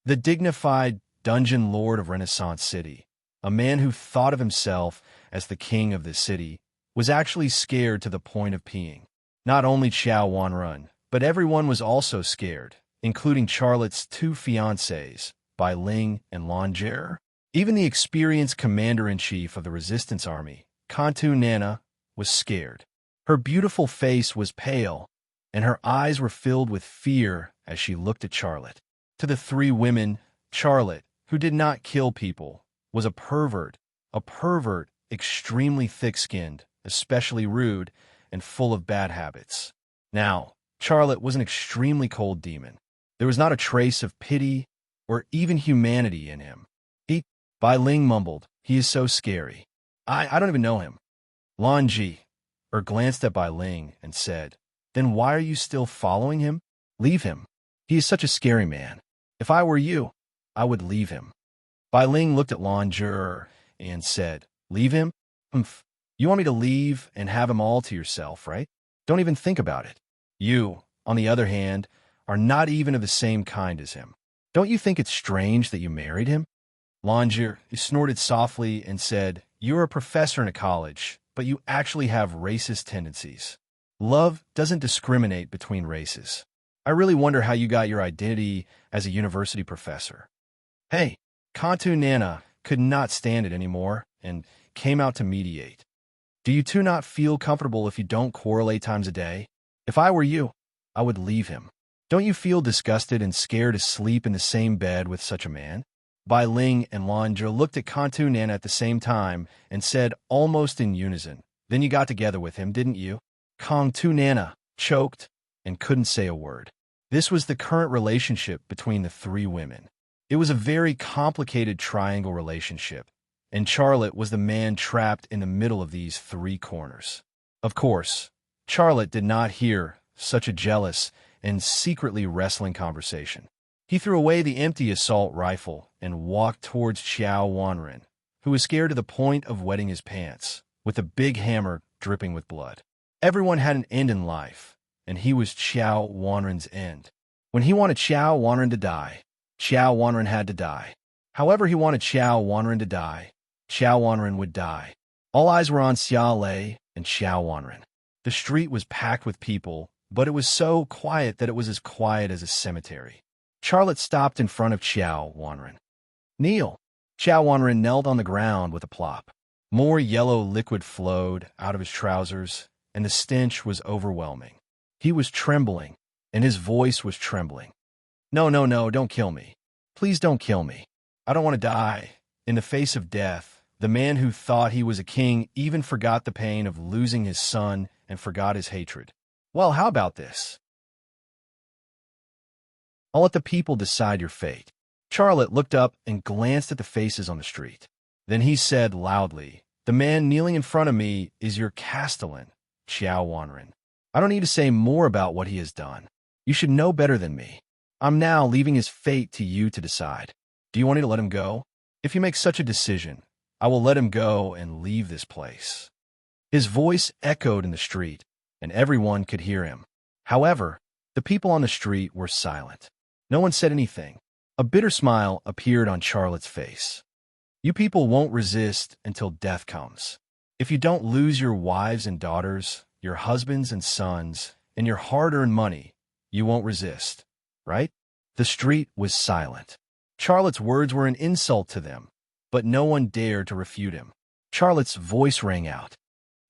The dignified dungeon lord of Renaissance City, a man who thought of himself as the king of this city, was actually scared to the point of peeing. Not only Xiao Wanren, but everyone was also scared, including Charlotte's 2 fiancés, Bai Ling and Lan Jie. Even the experienced commander-in-chief of the resistance army, Kantu Nana, was scared. Her beautiful face was pale, and her eyes were filled with fear as she looked at Charlotte. To the 3 women, Charlotte, who did not kill people, was a pervert extremely thick-skinned, especially rude, and full of bad habits. Now, Charlotte was an extremely cold demon. There was not a trace of pity or even humanity in him. Bai Ling mumbled, "He is so scary. I don't even know him." Lan Ji glanced at Bai Ling and said, "Then why are you still following him? Leave him. He is such a scary man. If I were you, I would leave him." Bai Ling looked at Lan Jie and said, "Leave him? You want me to leave and have him all to yourself, right? Don't even think about it. You, on the other hand, are not even of the same kind as him. Don't you think it's strange that you married him?" Lan Jie snorted softly and said, "You're a professor in a college, but you actually have racist tendencies. Love doesn't discriminate between races. I really wonder how you got your identity as a university professor." Hey, Kantu Nana could not stand it anymore and came out to mediate. "Do you two not feel comfortable if you don't quarrel 8 times a day? If I were you, I would leave him. Don't you feel disgusted and scared to sleep in the same bed with such a man?" Bai Ling and Lan Jie looked at Kantu Nana at the same time and said almost in unison, "Then you got together with him, didn't you?" Kantu Nana choked and couldn't say a word. This was the current relationship between the 3 women. It was a very complicated triangle relationship, and Charlotte was the man trapped in the middle of these 3 corners. Of course, Charlotte did not hear such a jealous and secretly wrestling conversation. He threw away the empty assault rifle and walked towards Xiao Wanren, who was scared to the point of wetting his pants, with a big hammer dripping with blood. Everyone had an end in life, and he was Xiao Wanren's end. When he wanted Xiao Wanren to die, Xiao Wanren had to die. However he wanted Xiao Wanren to die, Xiao Wanren would die. All eyes were on Xia Lei and Xiao Wanren. The street was packed with people, but it was so quiet that it was as quiet as a cemetery. Charlotte stopped in front of Xiao Wanren. "Kneel." Xiao Wanren knelt on the ground with a plop. More yellow liquid flowed out of his trousers, and the stench was overwhelming. He was trembling, and his voice was trembling. "No, no, no, don't kill me. Please don't kill me. I don't want to die." In the face of death, the man who thought he was a king even forgot the pain of losing his son and forgot his hatred. "Well, how about this? I'll let the people decide your fate." Charlotte looked up and glanced at the faces on the street. Then he said loudly, "The man kneeling in front of me is your castellan, Xiao Wanren. I don't need to say more about what he has done. You should know better than me. I'm now leaving his fate to you to decide. Do you want me to let him go? If you make such a decision, I will let him go and leave this place." His voice echoed in the street, and everyone could hear him. However, the people on the street were silent. No one said anything. A bitter smile appeared on Charlotte's face. "You people won't resist until death comes. If you don't lose your wives and daughters, your husbands and sons, and your hard-earned money, you won't resist, right?" The street was silent. Charlotte's words were an insult to them, but no one dared to refute him. Charlotte's voice rang out.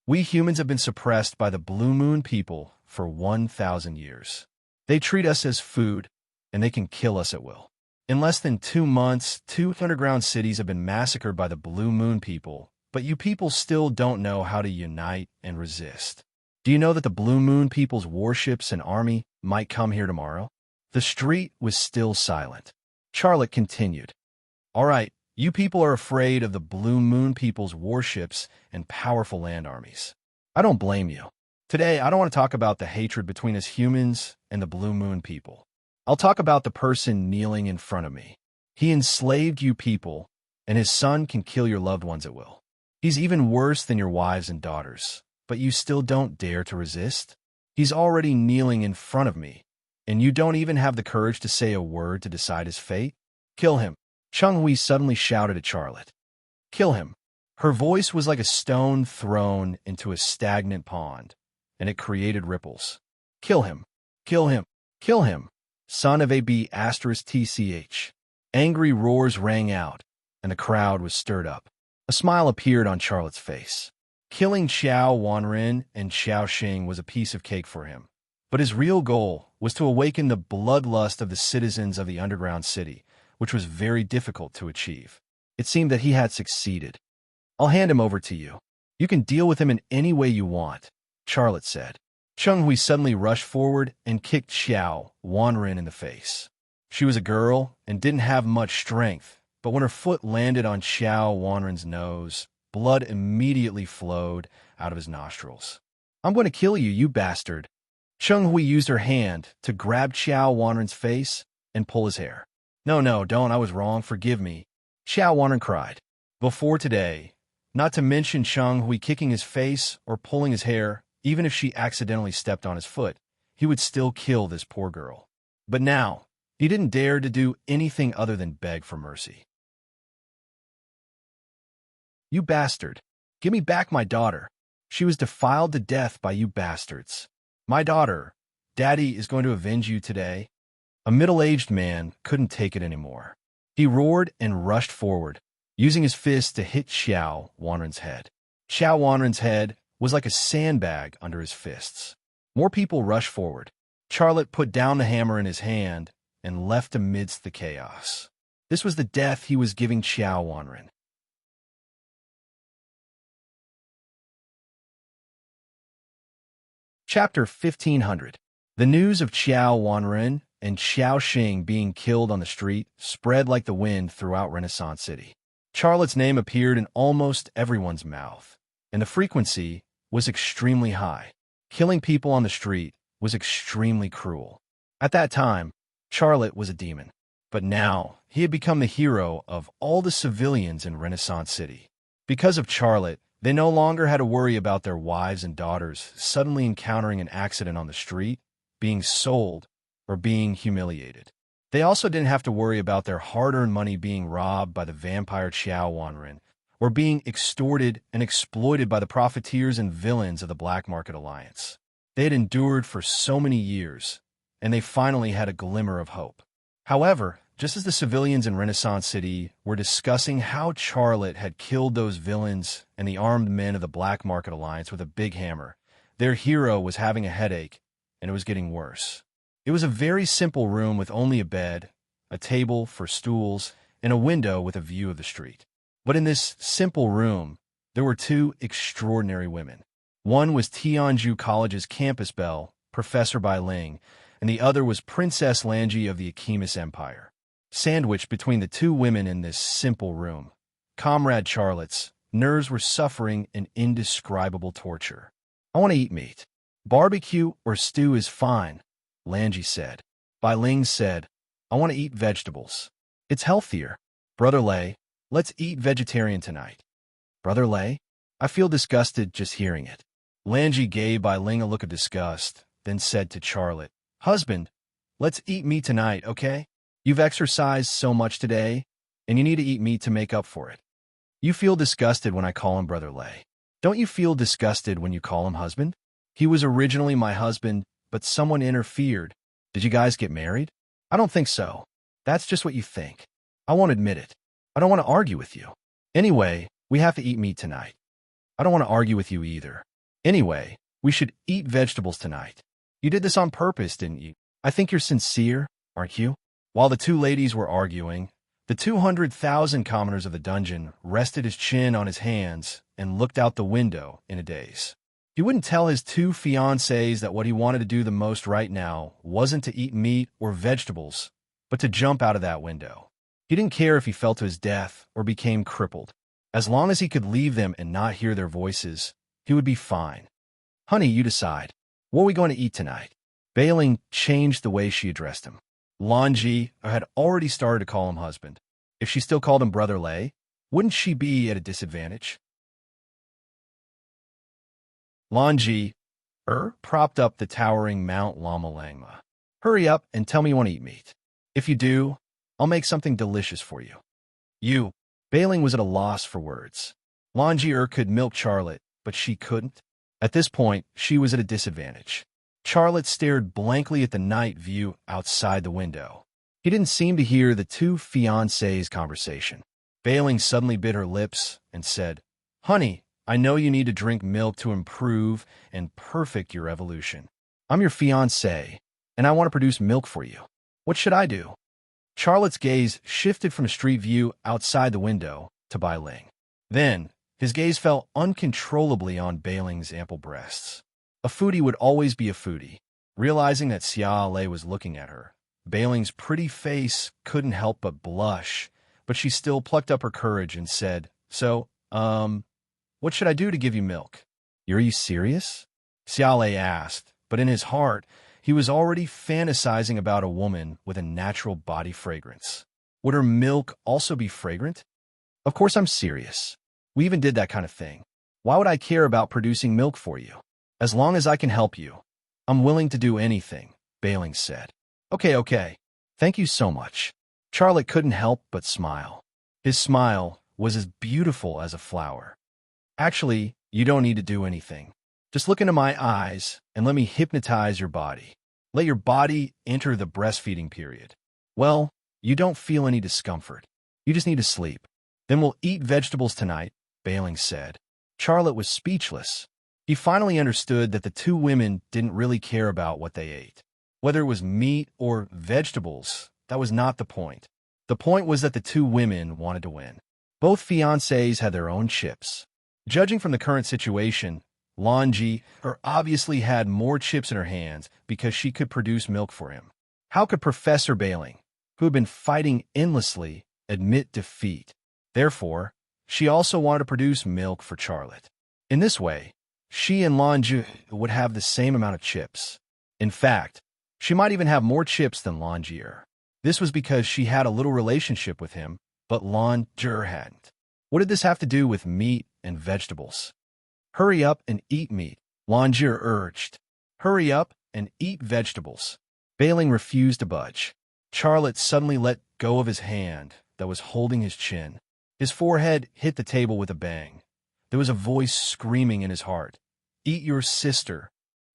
"We humans have been suppressed by the Blue Moon people for 1,000 years. They treat us as food, and they can kill us at will. In less than 2 months, 2 underground cities have been massacred by the Blue Moon people, but you people still don't know how to unite and resist. Do you know that the Blue Moon people's warships and army might come here tomorrow?" The street was still silent. Charlotte continued, "All right, you people are afraid of the Blue Moon people's warships and powerful land armies. I don't blame you. Today, I don't want to talk about the hatred between us humans and the Blue Moon people. I'll talk about the person kneeling in front of me. He enslaved you people, and his son can kill your loved ones at will. He's even worse than your wives and daughters, but you still don't dare to resist? He's already kneeling in front of me, and you don't even have the courage to say a word to decide his fate? Kill him." Cheng Hui suddenly shouted at Charlotte. "Kill him." Her voice was like a stone thrown into a stagnant pond, and it created ripples. "Kill him! Kill him! Kill him! Son of a B***TCH. Angry roars rang out, and the crowd was stirred up. A smile appeared on Charlotte's face. Killing Xiao Wanren and Xiao Xing was a piece of cake for him, but his real goal was to awaken the bloodlust of the citizens of the underground city, which was very difficult to achieve. It seemed that he had succeeded. "I'll hand him over to you. You can deal with him in any way you want," Charlotte said. Cheng Hui suddenly rushed forward and kicked Xiao Wanren in the face. She was a girl and didn't have much strength, but when her foot landed on Xiao Wanren's nose, blood immediately flowed out of his nostrils. "I'm going to kill you, you bastard." Cheng Hui used her hand to grab Xiao Wanren's face and pull his hair. "No, no, don't. I was wrong. Forgive me," Xiao Wanren cried. Before today, not to mention Cheng Hui kicking his face or pulling his hair, even if she accidentally stepped on his foot, he would still kill this poor girl. But now, he didn't dare to do anything other than beg for mercy. "You bastard! Give me back my daughter. She was defiled to death by you bastards. My daughter, Daddy is going to avenge you today." A middle-aged man couldn't take it anymore. He roared and rushed forward, using his fist to hit Xiao Wanren's head. Xiao Wanren's head was like a sandbag under his fists. More people rushed forward. Charlotte put down the hammer in his hand and left amidst the chaos. This was the death he was giving Xiao Wanren. Chapter 1500. The news of Xiao Wanren and Xiao Xing being killed on the street spread like the wind throughout Renaissance City. Charlotte's name appeared in almost everyone's mouth, and the frequency was extremely high. Killing people on the street was extremely cruel. At that time, Charlotte was a demon. But now, he had become the hero of all the civilians in Renaissance City. Because of Charlotte, they no longer had to worry about their wives and daughters suddenly encountering an accident on the street, being sold, or being humiliated. They also didn't have to worry about their hard-earned money being robbed by the vampire Xiao Wanren, or being extorted and exploited by the profiteers and villains of the Black Market Alliance. They had endured for so many years, and they finally had a glimmer of hope. However, just as the civilians in Renaissance City were discussing how Charlotte had killed those villains and the armed men of the Black Market Alliance with a big hammer, their hero was having a headache, and it was getting worse. It was a very simple room with only a bed, a table for stools, and a window with a view of the street. But in this simple room, there were two extraordinary women. One was Tianju College's campus belle, Professor Bai Ling, and the other was Princess Lanji of the Akimis Empire. Sandwiched between the two women in this simple room, Comrade Charlotte's nerves were suffering an indescribable torture. "I want to eat meat. Barbecue or stew is fine," Lanji said. Bai Ling said, "I want to eat vegetables. It's healthier." "Brother Lei, let's eat vegetarian tonight." "Brother Lei? I feel disgusted just hearing it." Lanji gave Bai Ling a look of disgust, then said to Charlotte, "Husband, let's eat meat tonight, okay? You've exercised so much today, and you need to eat meat to make up for it. You feel disgusted when I call him Brother Lei. Don't you feel disgusted when you call him husband? He was originally my husband, but someone interfered. Did you guys get married? I don't think so. That's just what you think. I won't admit it. I don't want to argue with you. Anyway, we have to eat meat tonight. I don't want to argue with you either. Anyway, we should eat vegetables tonight. You did this on purpose, didn't you? I think you're sincere, aren't you?" While the two ladies were arguing, the 200,000 commoners of the dungeon rested his chin on his hands and looked out the window in a daze. He wouldn't tell his two fiancées that what he wanted to do the most right now wasn't to eat meat or vegetables, but to jump out of that window. He didn't care if he fell to his death or became crippled. As long as he could leave them and not hear their voices, he would be fine. "Honey, you decide. What are we going to eat tonight?" Bai Ling changed the way she addressed him. Lanji had already started to call him husband. If she still called him Brother Lei, wouldn't she be at a disadvantage? Lanji propped up the towering Mount Lama Langma. "Hurry up and tell me you want to eat meat. If you do, I'll make something delicious for you." "You." Bai Ling was at a loss for words. Lanji could milk Charlotte, but she couldn't. At this point, she was at a disadvantage. Charlotte stared blankly at the night view outside the window. He didn't seem to hear the two fiancés' conversation. Bai Ling suddenly bit her lips and said, "Honey, I know you need to drink milk to improve and perfect your evolution. I'm your fiancé, and I want to produce milk for you. What should I do?" Charlotte's gaze shifted from a street view outside the window to Bai Ling. Then, his gaze fell uncontrollably on Bai Ling's ample breasts. A foodie would always be a foodie. Realizing that Xia Lei was looking at her, Bai Ling's pretty face couldn't help but blush, but she still plucked up her courage and said, "So, what should I do to give you milk?" "Are you serious?" Xia Lei asked, but in his heart, he was already fantasizing about a woman with a natural body fragrance. Would her milk also be fragrant? "Of course I'm serious. We even did that kind of thing. Why would I care about producing milk for you? As long as I can help you, I'm willing to do anything," Bai Ling said. Okay. Thank you so much." Charlotte couldn't help but smile. His smile was as beautiful as a flower. "Actually, you don't need to do anything. Just look into my eyes and let me hypnotize your body. Let your body enter the breastfeeding period. Well, you don't feel any discomfort. You just need to sleep. Then we'll eat vegetables tonight," Bai Ling said. Charlotte was speechless. He finally understood that the two women didn't really care about what they ate. Whether it was meat or vegetables, that was not the point. The point was that the two women wanted to win. Both fiancés had their own chips. Judging from the current situation, Lanji obviously had more chips in her hands because she could produce milk for him. How could Professor Bai Ling, who had been fighting endlessly, admit defeat? Therefore, she also wanted to produce milk for Charlotte. In this way, she and Lanji would have the same amount of chips. In fact, She might even have more chips than Longier. This was because she had a little relationship with him, but Longier hadn't. What did this have to do with meat and vegetables? Hurry up and eat meat, Longier urged. Hurry up and eat vegetables. Bailing refused to budge. Charlotte suddenly let go of his hand that was holding his chin. His forehead hit the table with a bang. There was a voice screaming in his heart. Eat your sister.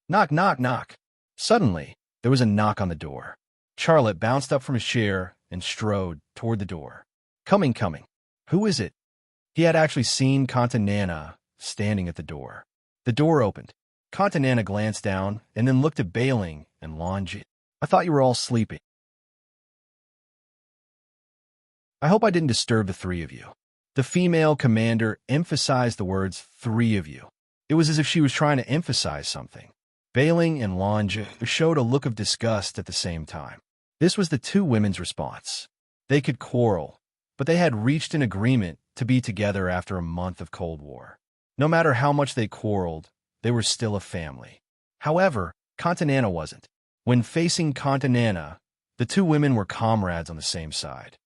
Knock, knock, knock. Suddenly, there was a knock on the door. Charlotte bounced up from his chair and strode toward the door. Coming. Who is it? He had actually seen Contanana standing at the door. The door opened. Contanana glanced down and then looked at Bailing and Longi. I thought you were all sleeping. I hope I didn't disturb the three of you. The female commander emphasized the words, three of you. It was as if she was trying to emphasize something. Bailing and Longi showed a look of disgust at the same time. This was the two women's response. They could quarrel, but they had reached an agreement to be together after a month of Cold War. No matter how much they quarreled, they were still a family. However, Contanana wasn't. When facing Contanana, the two women were comrades on the same side.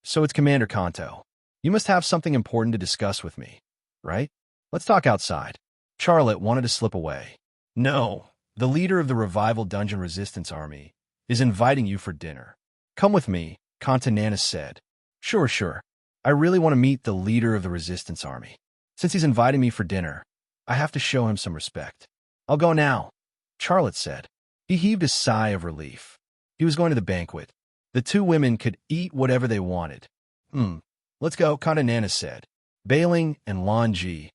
So it's Commander Kanto. You must have something important to discuss with me, right? Let's talk outside. Charlotte wanted to slip away. No, the leader of the Revival Dungeon Resistance Army is inviting you for dinner. Come with me, Contanana said. Sure. I really want to meet the leader of the Resistance Army. Since he's inviting me for dinner, I have to show him some respect. I'll go now, Charlotte said. He heaved a sigh of relief. He was going to the banquet. The two women could eat whatever they wanted. Let's go, Contanana said. Bailing and Longi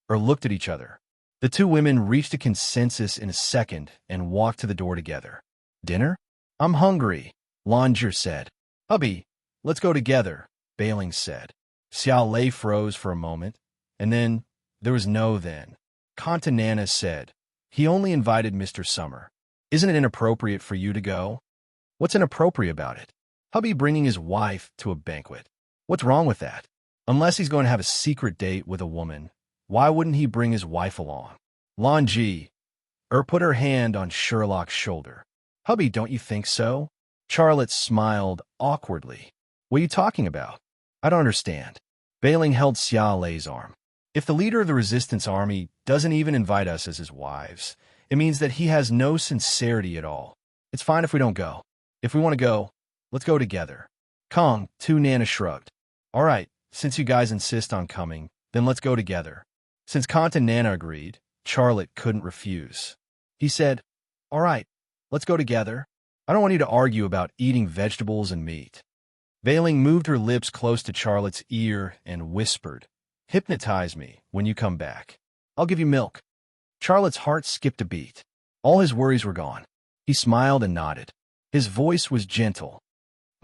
looked at each other. The two women reached a consensus in a second and walked to the door together. Dinner? I'm hungry, Longi said. Hubby, let's go together, Bailing said. Xiao Lei froze for a moment, and then there was no then. Contanana said, he only invited Mr. Summer. Isn't it inappropriate for you to go? What's inappropriate about it? Hubby bringing his wife to a banquet. What's wrong with that? Unless he's going to have a secret date with a woman, why wouldn't he bring his wife along? Longi put her hand on Sherlock's shoulder. Hubby, don't you think so? Charlotte smiled awkwardly. What are you talking about? I don't understand. Bailing held Xiao Lei's arm. If the leader of the Resistance Army doesn't even invite us as his wives, it means that he has no sincerity at all. It's fine if we don't go. If we want to go, let's go together. Kong, Nana shrugged. All right, since you guys insist on coming, then let's go together. Since Contanana agreed, Charlotte couldn't refuse. He said, all right, let's go together. I don't want you to argue about eating vegetables and meat. Bailing moved her lips close to Charlotte's ear and whispered, hypnotize me when you come back. I'll give you milk. Charlotte's heart skipped a beat. All his worries were gone. He smiled and nodded. His voice was gentle.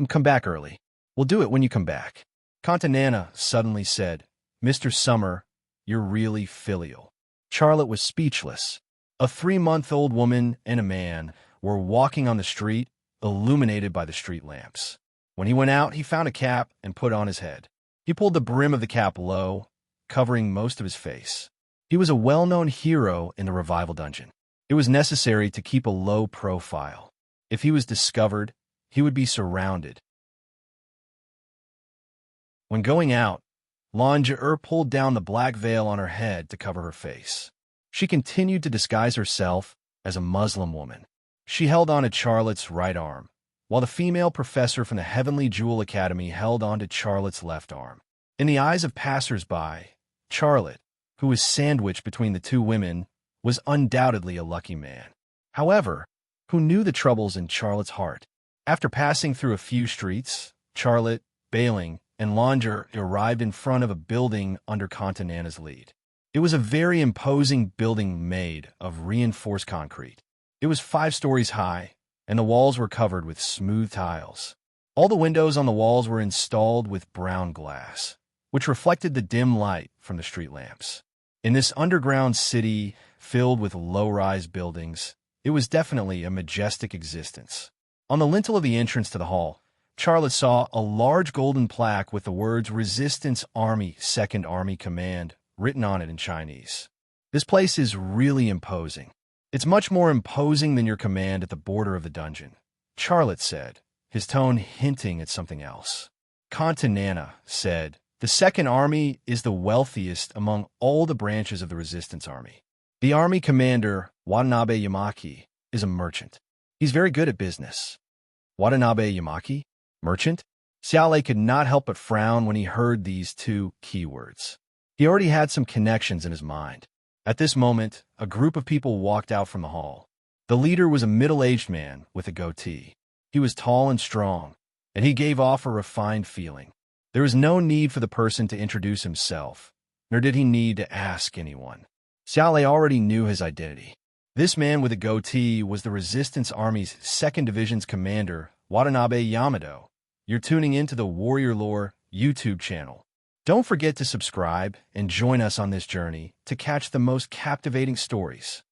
Come back early. We'll do it when you come back. Contanana suddenly said, Mr. Summer, you're really filial. Charlotte was speechless. A 3-month-old woman and a man were walking on the street, illuminated by the street lamps. When he went out, he found a cap and put on his head. He pulled the brim of the cap low, covering most of his face. He was a well-known hero in the Revival Dungeon. It was necessary to keep a low profile. If he was discovered, he would be surrounded. When going out, Longi pulled down the black veil on her head to cover her face. She continued to disguise herself as a Muslim woman. She held on to Charlotte's right arm, while the female professor from the Heavenly Jewel Academy held on to Charlotte's left arm. In the eyes of passers-by, Charlotte, who was sandwiched between the two women, was undoubtedly a lucky man. However, who knew the troubles in Charlotte's heart? After passing through a few streets, Charlotte, Bailing, and Longi arrived in front of a building under Contanana's lead. It was a very imposing building made of reinforced concrete. It was 5 stories high, and the walls were covered with smooth tiles. All the windows on the walls were installed with brown glass, which reflected the dim light from the street lamps. In this underground city filled with low-rise buildings, it was definitely a majestic existence. On the lintel of the entrance to the hall, Charlotte saw a large golden plaque with the words Resistance Army, 2nd Army Command written on it in Chinese. This place is really imposing. It's much more imposing than your command at the border of the dungeon, Charlotte said, his tone hinting at something else. Contanana said, the Second Army is the wealthiest among all the branches of the Resistance Army. The army commander, Watanabe Yamaki, is a merchant. He's very good at business. Watanabe Yamaki? Merchant? Xiaolei could not help but frown when he heard these two keywords. He already had some connections in his mind. At this moment, a group of people walked out from the hall. The leader was a middle-aged man with a goatee. He was tall and strong, and he gave off a refined feeling. There was no need for the person to introduce himself, nor did he need to ask anyone. Xiaolei already knew his identity. This man with a goatee was the Resistance Army's 2nd Division's commander, Watanabe Yamato. You're tuning into the Warrior Lore YouTube channel. Don't forget to subscribe and join us on this journey to catch the most captivating stories.